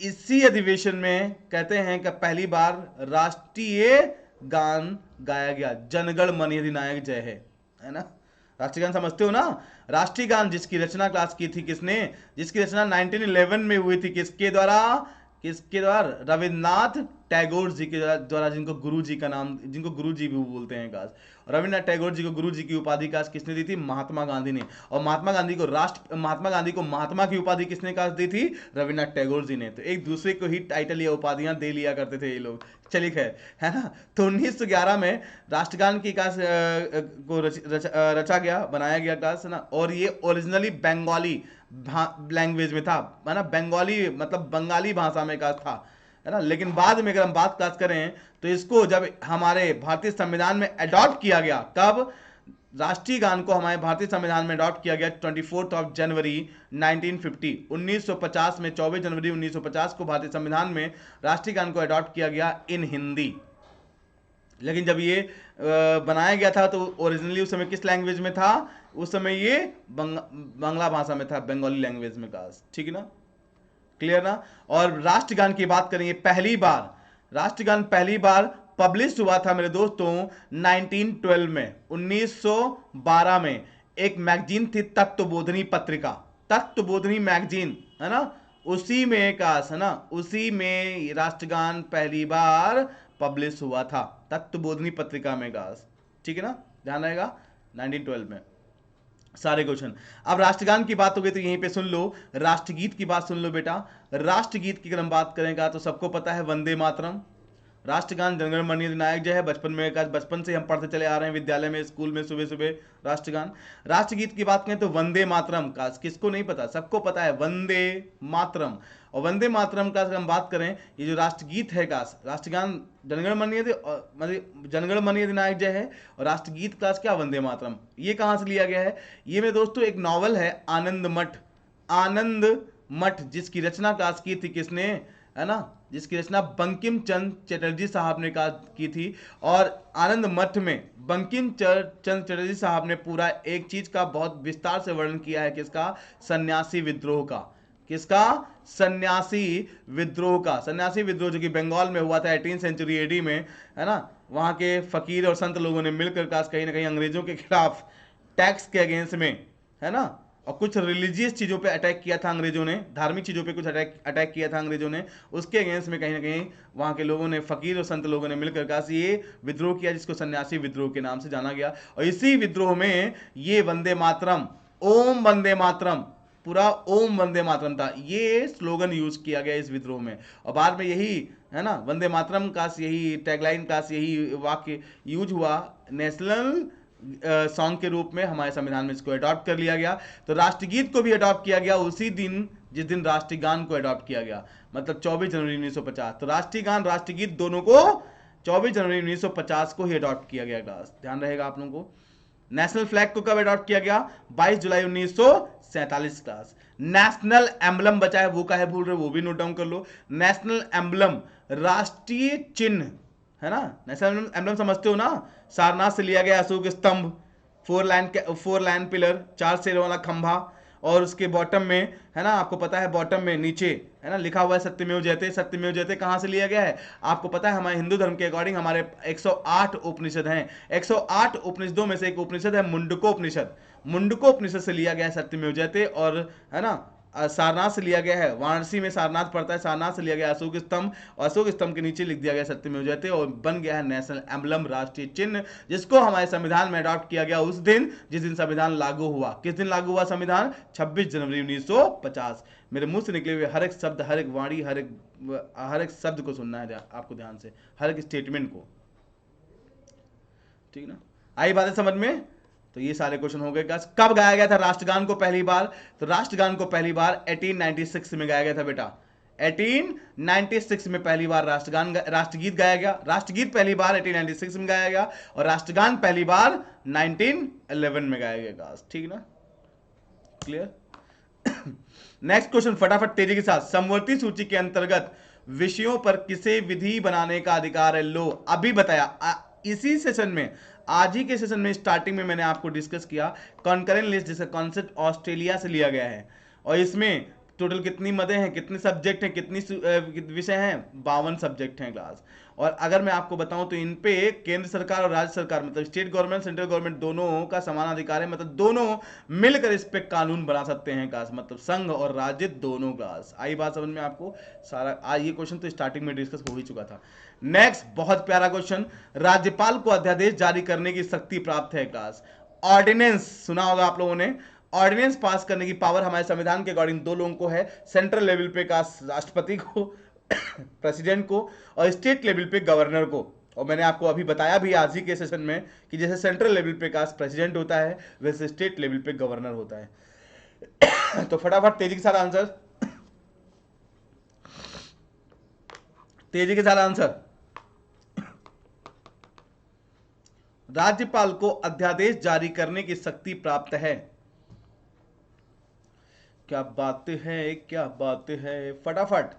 इसी अधिवेशन में कहते हैं कि पहली बार राष्ट्रीय गान गाया गया, जनगण मन अधिनायक जय है ना। राष्ट्रीय गान समझते हो ना? राष्ट्रीय गान जिसकी रचना क्लास की थी किसने? जिसकी रचना 1911 में हुई थी, किसके द्वारा? किसके द्वारा? रविन्द्रनाथ टैगोर जी के द्वारा, जिनको गुरु जी का नाम, जिनको गुरु जी भी बोलते हैं काश। रविन्द्रनाथ टैगोर जी को गुरु जी की उपाधि काश किसने दी थी? महात्मा गांधी ने। और महात्मा गांधी को महात्मा की उपाधि किसने काश दी थी? रविन्द्रनाथ टैगोर जी ने। तो एक दूसरे को ही टाइटल या उपाधियां दे लिया करते थे ये लोग। चलिए खैर, है ना। तो 1911 में राष्ट्रगान की काश को रचा गया, बनाया गया काश, है ना। और ये ओरिजिनली बंगाली लैंग्वेज में था, है ना। बंगाली मतलब बंगाली भाषा में का था, है ना। लेकिन बाद में अगर हम बात क्लास करें तो इसको जब हमारे भारतीय संविधान में अडॉप्ट किया गया, कब? राष्ट्रीय गान को हमारे भारतीय संविधान में अडॉप्ट किया गया 24 जनवरी 1950, 1950 में 24 जनवरी 1950 को भारतीय संविधान में राष्ट्रीय गान को अडॉप्ट किया गया इन हिंदी। लेकिन जब ये बनाया गया था तो ओरिजिनली उस समय किस लैंग्वेज में था? उस समय ये बांग्ला भाषा में था, बंगाली लैंग्वेज में का, ठीक है ना। क्लियर ना। और राष्ट्रगान की बात करेंगे, पहली बार राष्ट्रगान पहली बार पब्लिश हुआ था मेरे दोस्तों 1912 में, 1912 में एक मैगजीन थी तत्वबोधिनी पत्रिका, तत्वबोधिनी मैगजीन, है ना। उसी में काश, है ना, उसी में राष्ट्रगान पहली बार पब्लिश हुआ था, तत्वबोधिनी पत्रिका में काश, ठीक है ना, ध्यान रहेगा 1912 में सारे क्वेश्चन। अब राष्ट्रगान की बात हो गई तो यहीं पे सुन लो, राष्ट्रगीत की बात सुन लो बेटा। राष्ट्रगीत की अगर हम बात करेंगे तो सबको पता है वंदे मातरम। राष्ट्रगान जनगण मन अधिनायक जय है, बचपन में का, बचपन से हम पढ़ते चले आ रहे हैं विद्यालय में, स्कूल में सुबह सुबह राष्ट्रगान। राष्ट्रगीत की बात करें तो वंदे मातरम का किसको नहीं पता? सबको पता है वंदे मातरम। और वंदे मातरम का अगर हम बात करें, ये जो राष्ट्रगीत है का, राष्ट्रगान जनगण मन मतलब जनगण मन अधिनायक जय है, और राष्ट्रगीत क्लास क्या? वंदे मातरम। ये कहां से लिया गया है? ये मेरे दोस्तों एक नॉवल है आनंद मठ, आनंद मठ, जिसकी रचना क्लास की थी किसने, है ना, जिसकी रचना बंकिम चंद्र चटर्जी साहब ने की थी। और आनंद मठ में बंकिम चंद्र चटर्जी साहब ने पूरा एक चीज का बहुत विस्तार से वर्णन किया है, किसका? सन्यासी विद्रोह का। किसका? सन्यासी विद्रोह का। सन्यासी विद्रोह जो कि बंगाल में हुआ था 18th सेंचुरी एडी में, है ना। वहां के फकीर और संत लोगों ने मिलकर कहीं ना कहीं अंग्रेजों के खिलाफ, टैक्स के अगेंस्ट में, है ना, और कुछ रिलीजियस चीज़ों पे अटैक किया था अंग्रेजों ने, धार्मिक चीज़ों पे कुछ अटैक किया था अंग्रेजों ने। उसके अगेंस्ट में कहीं ना कहीं वहाँ के लोगों ने, फकीर और संत लोगों ने मिलकर का ये विद्रोह किया, जिसको सन्यासी विद्रोह के नाम से जाना गया। और इसी विद्रोह में ये वंदे मातरम, ओम वंदे मातरम, पूरा ओम वंदे मातरम था, ये स्लोगन यूज किया गया इस विद्रोह में। और बाद में यही, है ना, वंदे मातरम का यही टैगलाइन का यही वाक्य यूज हुआ नेशनल सॉन्ग के रूप में, हमारे संविधान में इसको अडॉप्ट कर लिया गया। तो राष्ट्रगीत को भी अडॉप्ट किया गया उसी दिन जिस दिन राष्ट्रीय गान को अडॉप्ट किया गया, मतलब 24 जनवरी 1950। तो राष्ट्रीय गान राष्ट्रगीत दोनों को 24 जनवरी 1950 को ही अडॉप्ट किया गया क्लास, ध्यान रहेगा आप लोगों को। नेशनल फ्लैग को कब अडॉप्ट किया गया? 22 जुलाई 1947 क्लास। नेशनल एम्बलम बचा है, वो का है भूल रहे, वो भी नोट डाउन कर लो। नेशनल एम्बलम, राष्ट्रीय चिन्ह, है ना। नेशनल एम्बलम समझते हो ना? सारनाथ से लिया गया अशोक स्तंभ, 4 लाइन पिलर, 4 शेरों वाला खंभा, और उसके बॉटम में, है ना, आपको पता है बॉटम में नीचे, है ना, लिखा हुआ है सत्यमेव जयते। सत्यमेव जयते कहाँ से लिया गया है? आपको पता है हमारे हिंदू धर्म के अकॉर्डिंग हमारे 108 उपनिषद हैं। 108 उपनिषदों में से एक उपनिषद है मुंडकोपनिषद। मुंडकोपनिषद से लिया गया है सत्यमेव जयते, और है ना, सारनाथ से लिया गया है, वाराणसी में सारनाथ पड़ता है, सारनाथ से लिया गया अशोक स्तंभ, और अशोक स्तंभ के नीचे लिख दिया गया सत्यमेव जयते, और बन गया है नेशनल एम्बलम, राष्ट्रीय चिन्ह, जिसको हमारे संविधान में अडॉप्ट किया गया उस दिन जिस दिन संविधान लागू हुआ। किस दिन लागू हुआ संविधान? 26 जनवरी 1950। मेरे मुंह से निकले हुए हर एक शब्द, हर एक वाणी, हर एक शब्द को सुनना है आपको ध्यान से, हर एक स्टेटमेंट को, ठीक ना? आई बातें समझ में? तो ये सारे क्वेश्चन हो गए। कब गाया गया था राष्ट्रगान को पहली बार? तो राष्ट्रगान को पहली बार 1896 में गाया गया था बेटा। 1896 में पहली बार राष्ट्रगीत गाया गया। राष्ट्रगीत पहली बार 1896 में गाया गया, और राष्ट्रगान पहली बार 1911 में गाया गया। ठीक ना? क्लियर? नेक्स्ट क्वेश्चन फटाफट तेजी के साथ। समवर्ती सूची के अंतर्गत विषयों पर किसे विधि बनाने का अधिकार है? लो, अभी बताया इसी सेशन में, आज ही के सेशन में स्टार्टिंग में मैंने आपको डिस्कस किया कॉन्करेंट लिस्ट, जिसका कॉन्सेप्ट ऑस्ट्रेलिया से लिया गया है, और इसमें टोटल कितनी मदें हैं, कितने सब्जेक्ट हैं, कितनी विषय हैं? 52 सब्जेक्ट हैं क्लास। और अगर मैं आपको बताऊं तो इन पे केंद्र सरकार और राज्य सरकार, मतलब स्टेट गवर्नमेंट, सेंट्रल गवर्नमेंट, दोनों का समान अधिकार है, मतलब दोनों मिलकर इस पे कानून बना सकते हैं क्लास, मतलब संघ और राज्य दोनों क्लास। आई बात समझ में आपको? सारा आज ये क्वेश्चन तो स्टार्टिंग में डिस्कस हो ही चुका था। नेक्स्ट बहुत प्यारा क्वेश्चन, राज्यपाल को अध्यादेश जारी करने की शक्ति प्राप्त है क्लास। ऑर्डिनेंस सुना होगा आप लोगों ने। ऑर्डिनेंस पास करने की पावर हमारे संविधान के अकॉर्डिंग दो लोगों को है, सेंट्रल लेवल पे का राष्ट्रपति को, प्रेसिडेंट को, और स्टेट लेवल पे गवर्नर को। और मैंने आपको अभी बताया भी आज ही के सेशन में कि जैसे सेंट्रल लेवल पे का प्रेसिडेंट होता है, वैसे स्टेट लेवल पे गवर्नर होता है। तो फटाफट तेजी के साथ आंसर, तेजी के साथ आंसर। राज्यपाल को अध्यादेश जारी करने की शक्ति प्राप्त है। क्या बातें हैं, क्या बातें हैं। फटाफट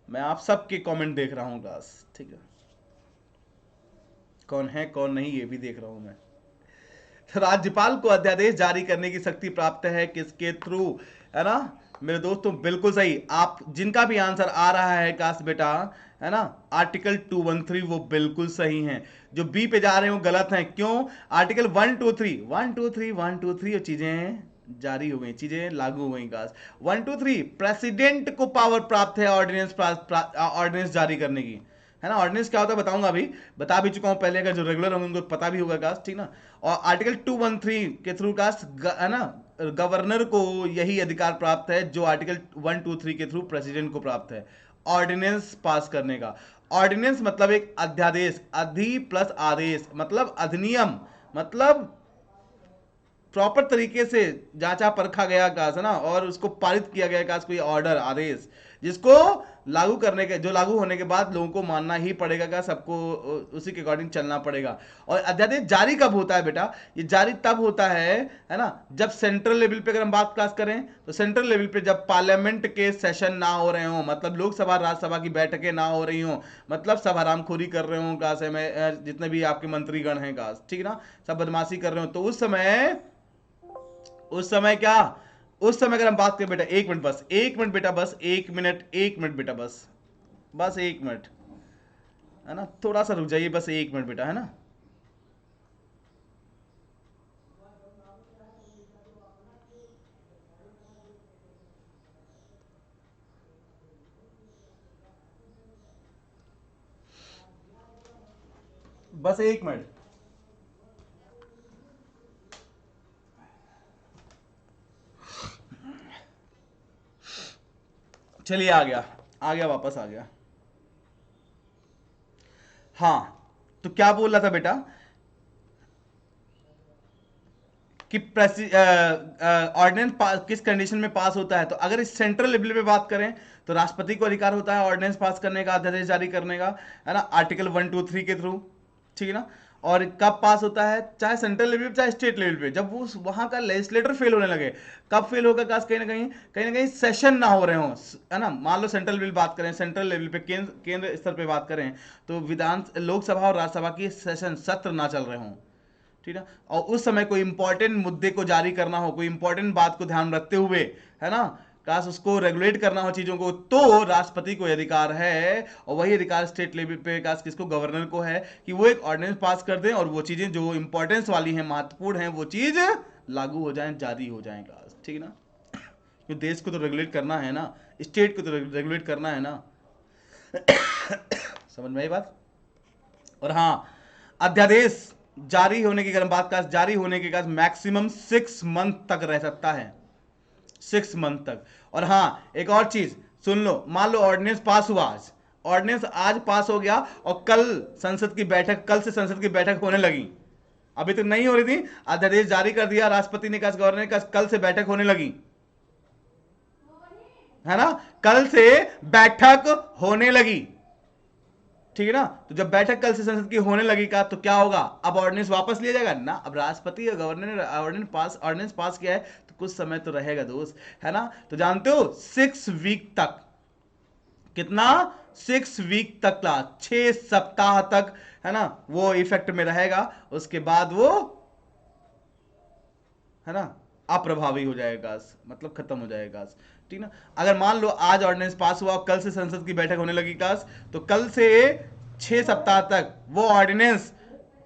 मैं आप सबके कमेंट देख रहा हूं क्लास, ठीक है? कौन है कौन नहीं ये भी देख रहा हूं मैं। तो राज्यपाल को अध्यादेश जारी करने की शक्ति प्राप्त है किसके थ्रू? है ना मेरे दोस्तों? बिल्कुल सही। आप जिनका भी आंसर आ रहा है काश बेटा, है ना, आर्टिकल 213 वो बिल्कुल सही हैं। जो बी पे जा रहे हैं वो गलत हैं। क्यों? आर्टिकल 123 और चीजें जारी हो गई, चीजें लागू हो गई। काश 123 प्रेसिडेंट को पावर प्राप्त है ऑर्डिनेंस जारी करने की, है ना। ऑर्डिनेंस क्या होता है बताऊंगा, अभी बता भी चुका हूं पहले, अगर जो रेगुलर होंगे उनको पता भी होगा काश, ठीक ना। और आर्टिकल 213 के थ्रू काश, है ना, गवर्नर को यही अधिकार प्राप्त है जो आर्टिकल 123 के थ्रू प्रेसिडेंट को प्राप्त है, ऑर्डिनेंस पास करने का। ऑर्डिनेंस मतलब एक अध्यादेश, अधि प्लस आदेश मतलब अधिनियम, मतलब प्रॉपर तरीके से जांचा परखा गया काश, है ना, और उसको पारित किया गया काश, कोई ऑर्डर, आदेश, जिसको लागू करने के, जो लागू होने के बाद लोगों को मानना ही पड़ेगा का, सबको उसी के अकॉर्डिंग चलना पड़ेगा। और अध्यादेश जारी कब होता है बेटा? ये जारी तब होता है ना, जब सेंट्रल लेवल पे अगर हम बात क्लास करें तो सेंट्रल लेवल पे जब पार्लियामेंट के सेशन ना हो रहे हो, मतलब लोकसभा राज्यसभा की बैठकें ना हो रही हो, मतलब सब हरामखोरी कर रहे हो काश, में जितने भी आपके मंत्रीगण हैं काश, ठीक ना, सब बदमाशी कर रहे हो, तो उस समय क्या, उस समय अगर हम बात करें बेटा, एक मिनट बस, एक मिनट बेटा, बस एक मिनट बेटा, बस एक मिनट, है ना, थोड़ा सा रुक जाइए, बस एक मिनट बेटा, है ना। बस एक मिनट। चलिए आ गया वापस आ गया। हाँ, तो क्या बोल रहा था बेटा कि ऑर्डिनेंस किस कंडीशन में पास होता है? तो अगर इस सेंट्रल लेवल पे बात करें तो राष्ट्रपति को अधिकार होता है ऑर्डिनेंस पास करने का, अध्यादेश जारी करने का, है ना, आर्टिकल 123 के थ्रू, ठीक है ना। और कब पास होता है? चाहे सेंट्रल लेवल पे चाहे स्टेट लेवल पे, जब वो वहां का लेजिस्लेटर फेल होने लगे। कब फेल होगा काश? कहीं ना कहीं सेशन ना हो रहे हो, है ना। मान लो सेंट्रल लेवल बात करें, सेंट्रल लेवल पे केंद्र स्तर पे बात करें तो लोकसभा और राज्यसभा की सेशन सत्र ना चल रहे हों, ठीक है, और उस समय कोई इंपॉर्टेंट मुद्दे को जारी करना हो, कोई इंपॉर्टेंट बात को ध्यान रखते हुए, है ना, काश उसको रेगुलेट करना हो चीजों को, तो राष्ट्रपति को अधिकार है, और वही अधिकार स्टेट लेवल पे काश किसको? गवर्नर को है, कि वो एक ऑर्डिनेंस पास कर दें और वो चीजें जो इंपॉर्टेंस वाली हैं, महत्वपूर्ण हैं, वो चीज लागू हो जाएं, जारी हो जाएं काश, ठीक है ना। क्योंकि देश को तो रेगुलेट करना है ना, स्टेट को तो रेगुलेट करना है ना। समझ में आई बात। और हाँ, अध्यादेश जारी होने की, अगर बात का जारी होने के बाद मैक्सिमम 6 मंथ तक रह सकता है, 6 मंथ तक। और हाँ, एक और चीज सुन लो, मान लो ऑर्डिनेंस पास हुआ, आज ऑर्डिनेंस आज पास हो गया और कल संसद की बैठक, कल से संसद की बैठक होने लगी, अभी तक नहीं हो रही थी, अध्यादेश जारी कर दिया, राष्ट्रपति ने कहा, गवर्नर ने कहा, कल से बैठक होने लगी, है ना, कल से बैठक होने लगी, ठीक है ना। तो जब बैठक कल से संसद की होने लगी का, तो क्या होगा, अब ऑर्डिनेंस वापस लिया जाएगा ना। अब राष्ट्रपति और गवर्नर ने ऑर्डिनेंस पास किया है, तो कुछ समय तो रहेगा दोस्त, है ना। तो जानते हो 6 वीक तक, कितना, 6 वीक तक क्लास, 6 सप्ताह तक, है ना, वो इफेक्ट में रहेगा, उसके बाद वो, है ना, अप्रभावी हो जाएगा, मतलब खत्म हो जाएगा, ठीक ना। अगर मान लो आज ऑर्डिनेंस पास हुआ, कल से संसद की बैठक होने लगी काश, तो कल से 6 सप्ताह तक वो ऑर्डिनेंस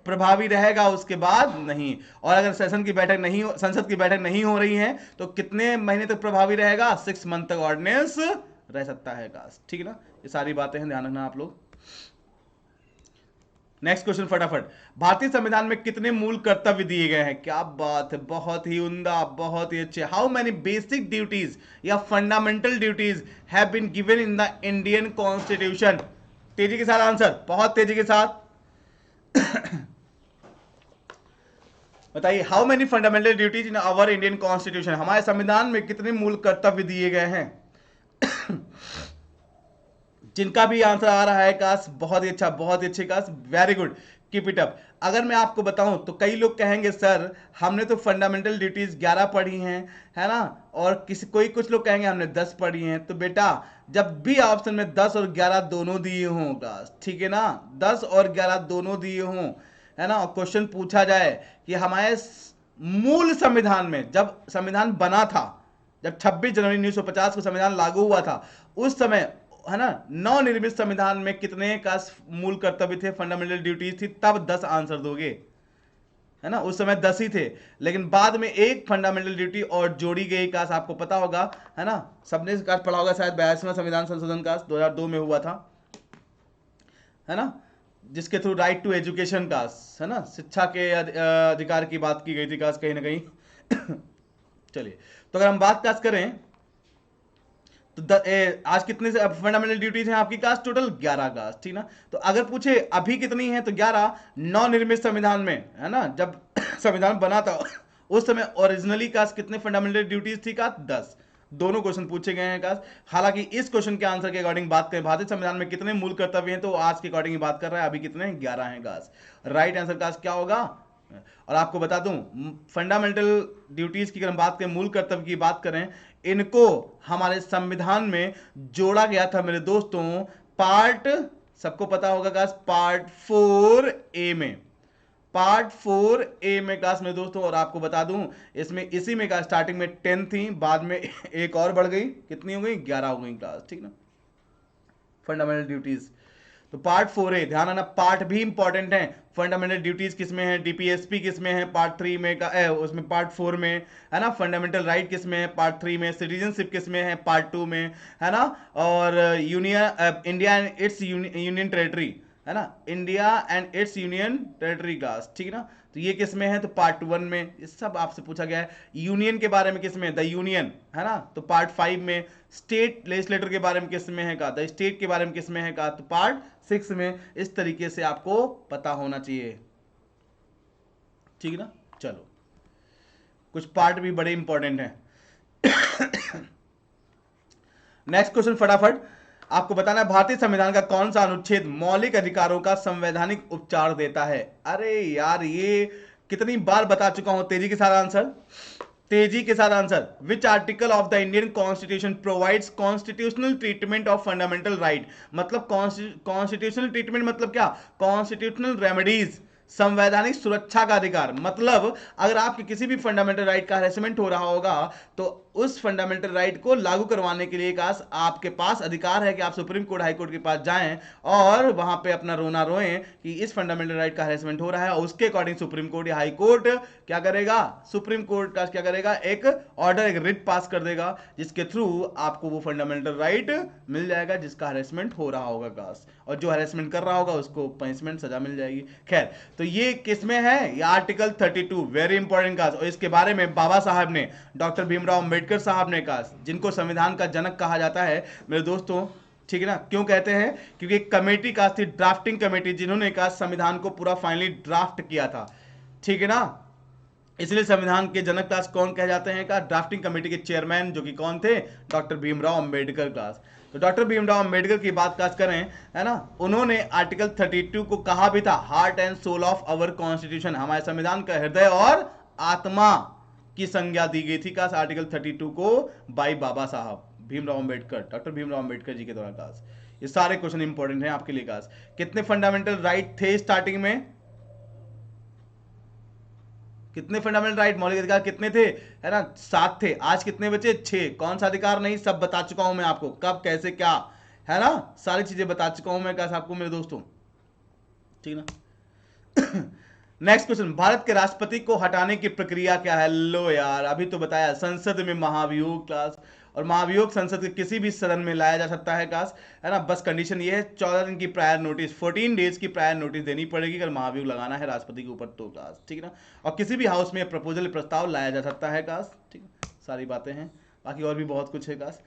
प्रभावी रहेगा, उसके बाद नहीं। और अगर संसद की बैठक नहीं हो रही है, तो कितने महीने तक प्रभावी रहेगा, 6 मंथ तक ऑर्डिनेंस रह सकता है काश, ठीक है ना। ये सारी बातें हैं, ध्यान रखना आप लोग। नेक्स्ट क्वेश्चन फटाफट, भारतीय संविधान में कितने मूल कर्तव्य दिए गए हैं। क्या बात है, बहुत ही उम्दा, बहुत ही अच्छे। हाउ मेनी बेसिक ड्यूटीज या fundamental duties have been given in the Indian constitution. तेजी के साथ आंसर, बहुत तेजी के साथ बताइए। How many fundamental duties in our Indian constitution, हमारे संविधान में कितने मूल कर्तव्य दिए गए हैं। जिनका भी आंसर आ रहा है काश, बहुत ही अच्छा, बहुत ही अच्छे काश, very good, keep it up. अगर मैं आपको बताऊं तो कई लोग कहेंगे सर हमने तो फंडामेंटल ड्यूटीज 11 पढ़ी हैं, है ना, और कुछ लोग कहेंगे हमने 10 पढ़ी हैं। तो बेटा जब भी ऑप्शन में 10 और 11 दोनों दिए हों काश, ठीक है ना, 10 और 11 दोनों दिए हों, है ना, और क्वेश्चन पूछा जाए कि हमारे मूल संविधान में, जब संविधान बना था, जब 26 जनवरी 1950 को संविधान लागू हुआ था, उस समय, है ना, नवनिर्मित संविधान में कितने का मूल कर्तव्य थे, फंडामेंटल ड्यूटीज थी, तब 10 आंसर दोगे, है ना। उस समय 10 ही थे, लेकिन बाद में एक फंडामेंटल ड्यूटी और जोड़ी गई, काश आपको पता होगा, है ना, सबने काश पढ़ा होगा शायद, 82वां संविधान संशोधन काश 2002 में हुआ था, है ना, जिसके थ्रू राइट टू एजुकेशन काश, है ना, शिक्षा के अधिकार की बात की गई थी काश, कहीं ना कहीं। चलिए, तो अगर हम बात काश करें तो आज कितने से फंडामेंटल ड्यूटीज हैं आपकी काश, टोटल 11 काश, ठीक ना। तो अगर पूछे अभी कितनी है, तो 11 नवनिर्मित संविधान में, है ना, जब संविधान बना था उस समय ओरिजिनली काश कितने फंडामेंटल ड्यूटीज थी काश, 10। दोनों क्वेश्चन पूछे गए हैं काश। हालांकि इस क्वेश्चन के आंसर के अकॉर्डिंग बात करें, भारतीय संविधान में कितने मूल कर्तव्य हैं, तो आज के अकॉर्डिंग बात कर रहा है, अभी कितने हैं, 11 हैं काश। राइट आंसर काश क्या होगा। और आपको बता दूं, फंडामेंटल ड्यूटीज की अगर हम बात करें, मूल कर्तव्य की बात करें, इनको हमारे संविधान में जोड़ा गया था मेरे दोस्तों, पार्ट, सबको पता होगा काश, पार्ट 4A में, पार्ट 4A में क्लास में दोस्तों। और आपको बता दूं, इसमें इसी में का स्टार्टिंग में 10 थी, बाद में एक और बढ़ गई, कितनी हो गई, 11 हो गई क्लास, ठीक ना, फंडामेंटल ड्यूटीज। तो पार्ट 4A ध्यान रखना, पार्ट भी इंपॉर्टेंट है, फंडामेंटल ड्यूटीज किसमें है, डीपीएसपी किसमें है, पार्ट 3 में का उसमें पार्ट 4 में, है ना, फंडामेंटल राइट किसमें है, पार्ट 3 में, सिटीजनशिप किसमें है, पार्ट 2 में, है ना, और India and it's union territory, है ना, India and it's union territory class, ठीक है ना। तो ये किसमें है, तो पार्ट 1 में, ये सब आपसे पूछा गया है। यूनियन के बारे में किसमें, द यूनियन, है ना, तो पार्ट 5 में। स्टेट लेजिस्लेटर के बारे में किसमें है का, द स्टेट के बारे में किसमें है का, तो पार्ट 6 में। इस तरीके से आपको पता होना चाहिए, ठीक है ना। चलो, कुछ पार्ट भी बड़े इंपॉर्टेंट हैं। नेक्स्ट क्वेश्चन फटाफट आपको बताना है, भारतीय संविधान का कौन सा अनुच्छेद मौलिक अधिकारों का संवैधानिक उपचार देता है। अरे यार, ये कितनी बार बता चुका हूं, तेजी के साथ आंसर, तेजी के साथ answer. Which article of the Indian constitution provides constitutional treatment of fundamental right. मतलब कॉन्स्टिट्यूशनल ट्रीटमेंट मतलब क्या, कॉन्स्टिट्यूशनल रेमेडीज, संवैधानिक सुरक्षा का अधिकार, मतलब अगर आपके किसी भी फंडामेंटल राइट का हैरेसमेंट हो रहा होगा तो उस फंडामेंटल राइट को लागू करवाने के लिए काश आपके पास अधिकार है कि आप सुप्रीम कोर्ट हाई कोर्ट के पास जाएं और वहां पे अपना रोना रोएं कि इस फंडामेंटल राइट का हैरेसमेंट हो रहा है, और उसके अकॉर्डिंग सुप्रीम कोर्ट या हाई कोर्ट क्या करेगा, सुप्रीम कोर्ट का क्या करेगा, एक ऑर्डर, एक रिट पास कर देगा जिसके थ्रू आपको वो फंडामेंटल राइट मिल जाएगा जिसका हैरेसमेंट हो रहा होगा काश, और जो हैरेसमेंट कर रहा होगा उसको पनिशमेंट, सजा मिल जाएगी। खैर, तो ये किस में है, ये आर्टिकल 32, वेरी इंपॉर्टेंट काश, और इसके बारे में बाबा साहब ने, डॉक्टर भीमराव अंबेडकर साहब ने काश, जिनको संविधान का जनक कहा जाता है मेरे दोस्तों, ठीक है ना, क्यों कहते हैं, क्योंकि एक कमेटी काश थी, ड्राफ्टिंग कमेटी, जिन्होंने काश संविधान को पूरा फाइनली ड्राफ्ट किया था, ठीक है ना, इसलिए संविधान के जनक क्लास कौन कहे जाते हैं का, ड्राफ्टिंग कमेटी के चेयरमैन जो कि कौन थे, डॉक्टर भीमराव अंबेडकर क्लास। तो डॉक्टर भीमराव अंबेडकर की बात क्लास करें, है ना, उन्होंने आर्टिकल 32 को कहा भी था heart and soul of our constitution, हमारे संविधान का हृदय और आत्मा की संज्ञा दी गई थी क्लास आर्टिकल 32 को by Baba Saheb Bhimrao Ambedkar, doctor Bhimrao Ambedkar ji के द्वारा क्लास। ये सारे क्वेश्चन इंपॉर्टेंट हैं आपके लिए क्लास। कितने फंडामेंटल राइट थे स्टार्टिंग में, कितने फंडामेंटल राइट, मौलिक अधिकार कितने थे, है ना, 7 थे, आज कितने बचे, 6। कौन सा अधिकार नहीं, सब बता चुका हूं मैं आपको, कब कैसे क्या, है ना, सारी चीजें बता चुका हूं मैं कैसे आपको मेरे दोस्तों, ठीक ना। नेक्स्ट क्वेश्चन, भारत के राष्ट्रपति को हटाने की प्रक्रिया क्या है, लो यार अभी तो बताया, संसद में महाभियोग क्लास, और महाभियोग संसद के किसी भी सदन में लाया जा सकता है क्लास, है ना, बस कंडीशन ये है 14 दिन की प्रायर नोटिस, 14 डेज की प्रायर नोटिस देनी पड़ेगी अगर महाभियोग लगाना है राष्ट्रपति के ऊपर तो क्लास, ठीक है ना, और किसी भी हाउस में प्रपोजल प्रस्ताव लाया जा सकता है क्लास, ठीक है, सारी बातें हैं, बाकी और भी बहुत कुछ है क्लास।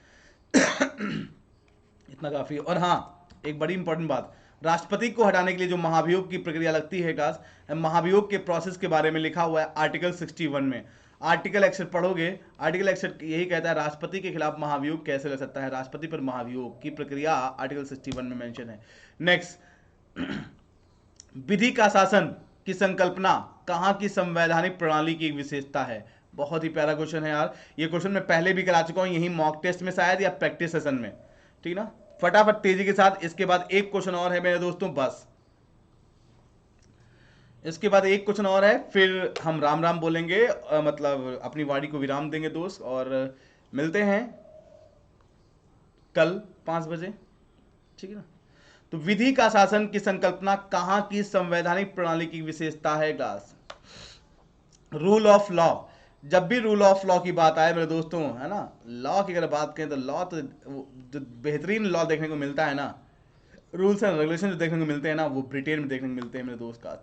इतना काफी है। और हाँ, एक बड़ी इंपॉर्टेंट बात, राष्ट्रपति को हटाने के लिए जो महाभियोग की प्रक्रिया लगती है क्लास, महाभियोग के प्रोसेस के बारे में लिखा हुआ है आर्टिकल 61 में, आर्टिकल एक्सेट पढ़ोगे, आर्टिकल एक्सेट यही कहता है राष्ट्रपति के खिलाफ महाभियोग कैसे लग सकता है, राष्ट्रपति पर महाभियोग की प्रक्रिया आर्टिकल 61 में मेंशन है। नेक्स्ट, विधि का शासन की संकल्पना कहां की संवैधानिक प्रणाली की एक विशेषता है, बहुत ही प्यारा क्वेश्चन है यार, ये क्वेश्चन मैं पहले भी करा चुका हूं, यही मॉक टेस्ट में शायद या प्रैक्टिस सेशन में, ठीक ना, फटाफट तेजी के साथ, इसके बाद एक क्वेश्चन और है मेरे दोस्तों, बस इसके बाद एक क्वेश्चन और है, फिर हम राम राम बोलेंगे, मतलब अपनी वाणी को विराम देंगे दोस्त, और मिलते हैं कल 5 बजे, ठीक है ना। तो विधि का शासन की संकल्पना कहां की संवैधानिक प्रणाली की विशेषता है क्लास, रूल ऑफ लॉ, जब भी रूल ऑफ लॉ की बात आए मेरे दोस्तों, है ना, लॉ की अगर बात करें तो लॉ तो जो बेहतरीन लॉ देखने को मिलता है ना, रूल्स एंड रेगुलेशन जो देखने को मिलते हैं ना, वो ब्रिटेन में देखने को मिलते हैं मेरे दोस्त का,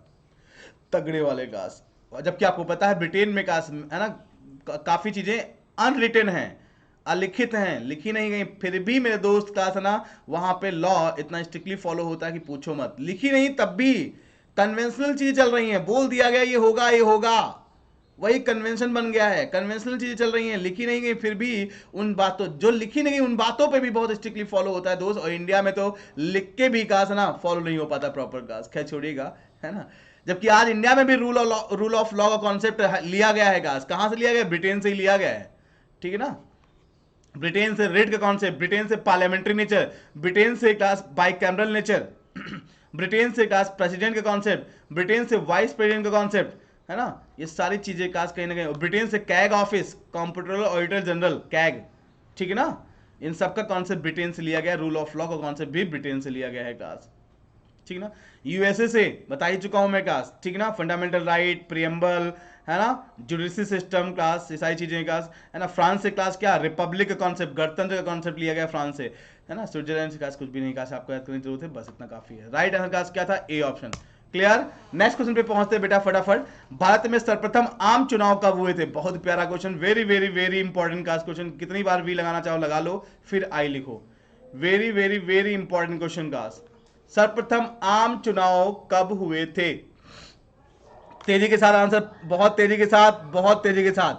तगड़े वाले कास। जबकि आपको पता है ब्रिटेन में कास, है ना, काफी चीजें अनरिटन हैं, अलिखित हैं, लिखी नहीं गई, फिर भी मेरे दोस्त कास ना वहां पे लॉ इतना स्ट्रिक्टली फॉलो होता है कि पूछो मत, लिखी नहीं तब भी कन्वेंशनल चीजें चल रही हैं, बोल दिया गया ये होगा ये होगा, वही कन्वेंशन बन गया है, कन्वेंशनल चीजें चल रही हैं, लिखी नहीं गई, फिर भी उन बातों जो लिखी नहीं गई उन बातों पे भी बहुत स्ट्रिक्टली फॉलो होता है दोस्त, और इंडिया में तो लिख के भी कास ना फॉलो नहीं हो पाता प्रॉपर कास, खैर छोड़िएगा, है ना। जबकि आज इंडिया में भी रूल ऑफ लॉ का कॉन्सेप्ट लिया गया है कास, कहां से लिया गया, ब्रिटेन से ही लिया गया है, ठीक है ना, ब्रिटेन से रेट का कॉन्सेप्ट, ब्रिटेन से पार्लियामेंट्री नेचर, ब्रिटेन से क्लास बाइकैमरल नेचर, ब्रिटेन से क्लास प्रेसिडेंट का कॉन्सेप्ट, ब्रिटेन से वाइस प्रेसिडेंट का कॉन्सेप्ट, है ना, ये सारी चीजें कास कहीं ना कहीं, ब्रिटेन से CAG office, computer auditor general CAG, ठीक है ना, इन सब का कॉन्सेप्ट ब्रिटेन से लिया गया, रूल ऑफ लॉ का कॉन्सेप्ट भी ब्रिटेन से लिया गया है कास, ठीक ना। यूएसए से बता ही चुका हूं मैं क्लास, ठीक ना, फंडामेंटल राइट, प्रियम्बल, है ना, जुडिशरी सिस्टम क्लास, ये सारी चीजें क्लास, है ना। फ्रांस से क्लास क्या, रिपब्लिक का कॉन्सेप्ट, गणतंत्र का कॉन्सेप्ट लिया गया फ्रांस से, है ना। स्विट्जरलैंड से क्लास कुछ भी नहीं क्लास, आपको याद करने की जरूरत है, बस इतना काफी है। राइट आंसर क्लास क्या था, A option, clear. Next question पे पहुंचते हैं बेटा फटाफट, भारत में सर्वप्रथम आम चुनाव कब हुए थे, बहुत प्यारा question, very very very important class question, कितनी बार भी लगाना चाहो लगा लो, फिर आई लिखो, very very very important question class, सर्वप्रथम आम चुनाव कब हुए थे, तेजी के साथ आंसर, बहुत तेजी के साथ, बहुत तेजी के साथ।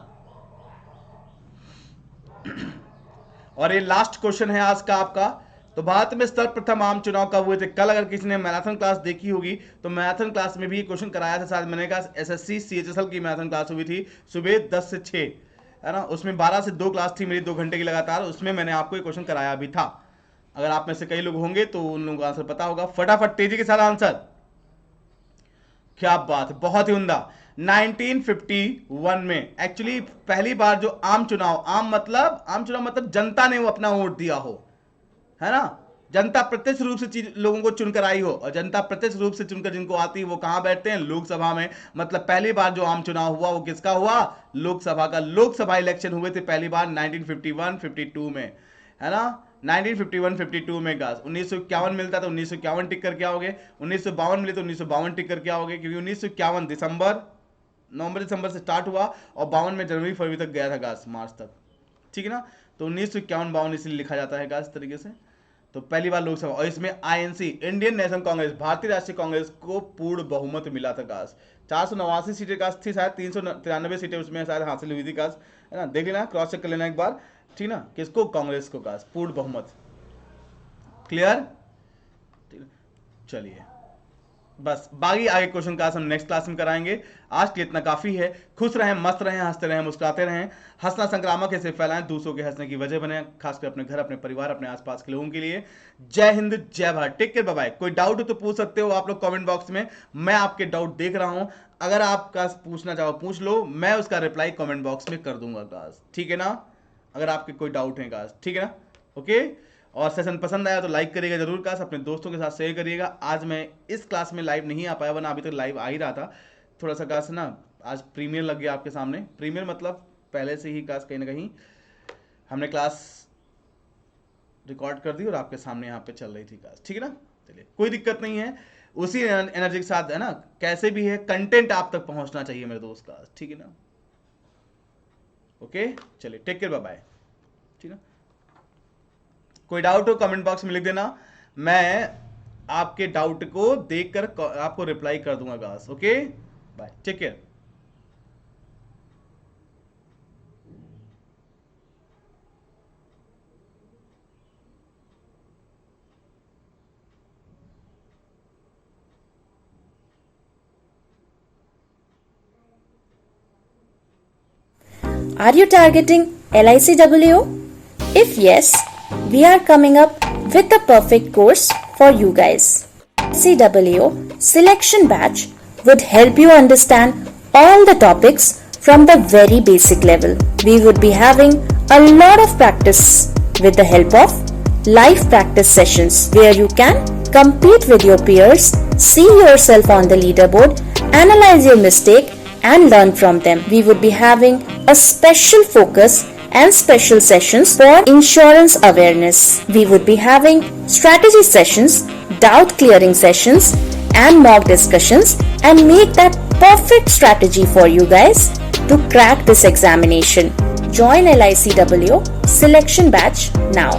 और ये लास्ट क्वेश्चन है आज का आपका, तो भारत में सर्वप्रथम आम चुनाव कब हुए थे। कल अगर किसी ने मैराथन क्लास देखी होगी तो मैराथन क्लास में भी क्वेश्चन कराया था, शायद मैंने कहा एसएससी सीएचएसएल की मैराथन क्लास हुई थी सुबह 10 से 6, है ना, उसमें 12 से 2 क्लास थी मेरी, 2 घंटे की लगातार, उसमें मैंने आपको ये क्वेश्चन कराया भी था। अगर आप में से कई लोग होंगे तो उन लोगों को आंसर पता होगा, फटाफट तेजी के साथ आंसर, क्या बात है, बहुत ही उम्दा। 1951 में एक्चुअली पहली बार जो आम चुनाव मतलब जनता ने वो अपना वोट दिया हो, है ना, जनता प्रत्यक्ष रूप से लोगों को चुनकर आई हो, और जनता प्रत्यक्ष रूप से चुनकर जिनको आती है वो कहां बैठते हैं, लोकसभा में। मतलब पहली बार जो आम चुनाव हुआ वो किसका हुआ, लोकसभा का। लोकसभा इलेक्शन हुए थे पहली बार 1951-52 में, है ना, 1951-52 में गाइस। 1951 मिलता तो 1951 टिक करके आओगे, 1952 मिले तो 1952 टिक करके आओगे, क्योंकि 1951 नवंबर दिसंबर से स्टार्ट हुआ और 52 में जनवरी फरवरी तक गया था गाइस, मार्च तक, ठीक है ना। तो 1951-52 इसलिए लिखा जाता है गाइस तरीके से। तो पहली बार लोकसभा, और इसमें आईएनसी, इंडियन नेशनल कांग्रेस, भारतीय राष्ट्रीय कांग्रेस को पूर्ण बहुमत मिला था गाइस। 489 सीटें गाइस थी, शायद 393 सीटें उसमें शायद हासिल हुई थी गाइस, है ना। देख लेना, क्रॉस चेक कर लेना एक बार, ठीक ना। किसको, कांग्रेस को गाइस, पूर्ण बहुमत। क्लियर, चलिए बस बाकी आगे क्वेश्चन का हम नेक्स्ट क्लास में कराएंगे। आज के इतना काफी है। खुश रहें, मस्त रहें, हंसते रहें, मुस्कुराते रहें। हंसना संक्रामक ऐसे फैलाएं, दूसरों के हंसने की वजह बने, खासकर अपने घर, अपने परिवार, अपने आसपास के लोगों के लिए। जय हिंद, जय Bharat, take care, bye bye. कोई डाउट हो तो पूछ सकते हो आप लोग कमेंट बॉक्स में, मैं आपके डाउट देख रहा हूं। अगर आपका पूछना चाहो पूछ लो, मैं उसका रिप्लाई कमेंट बॉक्स में कर दूंगा गाइस, ठीक है ना। अगर आपके कोई डाउट है गाइस, ठीक है ना, ओके। और सेशन पसंद आया तो लाइक करिएगा जरूर गाइस, अपने दोस्तों के साथ शेयर करिएगा। आज मैं इस क्लास में लाइव नहीं आ पाया, वरना अभी तक लाइव आ ही रहा था। थोड़ा सा गाइस ना आज प्रीमियर लग गया आपके सामने। प्रीमियर मतलब पहले से ही गाइस कहीं ना कहीं हमने क्लास रिकॉर्ड कर दी और आपके सामने यहाँ पे चल रही थी गाइस, ठीक है ना। चलिए कोई दिक्कत नहीं है, उसी एनर्जी के साथ, है ना, कैसे भी है कंटेंट आप तक पहुंचना चाहिए मेरे दोस्त गाइस, ठीक है ना। ओके, चलिए टेक केयर, बाय बाय, ठीक है। कोई डाउट हो कमेंट बॉक्स में लिख देना, मैं आपके डाउट को देखकर आपको रिप्लाई कर दूंगा guys, okay bye, take care. Are you targeting LICWO? If yes, we are coming up with the perfect course for you guys. LICWO selection batch would help you understand all the topics from the very basic level. We would be having a lot of practice with the help of live practice sessions where you can compete with your peers, see yourself on the leaderboard, analyze your mistake and learn from them. We would be having a special focus and special sessions for insurance awareness. We would be having strategy sessions, doubt clearing sessions and mock discussions and make that perfect strategy for you guys to crack this examination. Join LICWO selection batch now.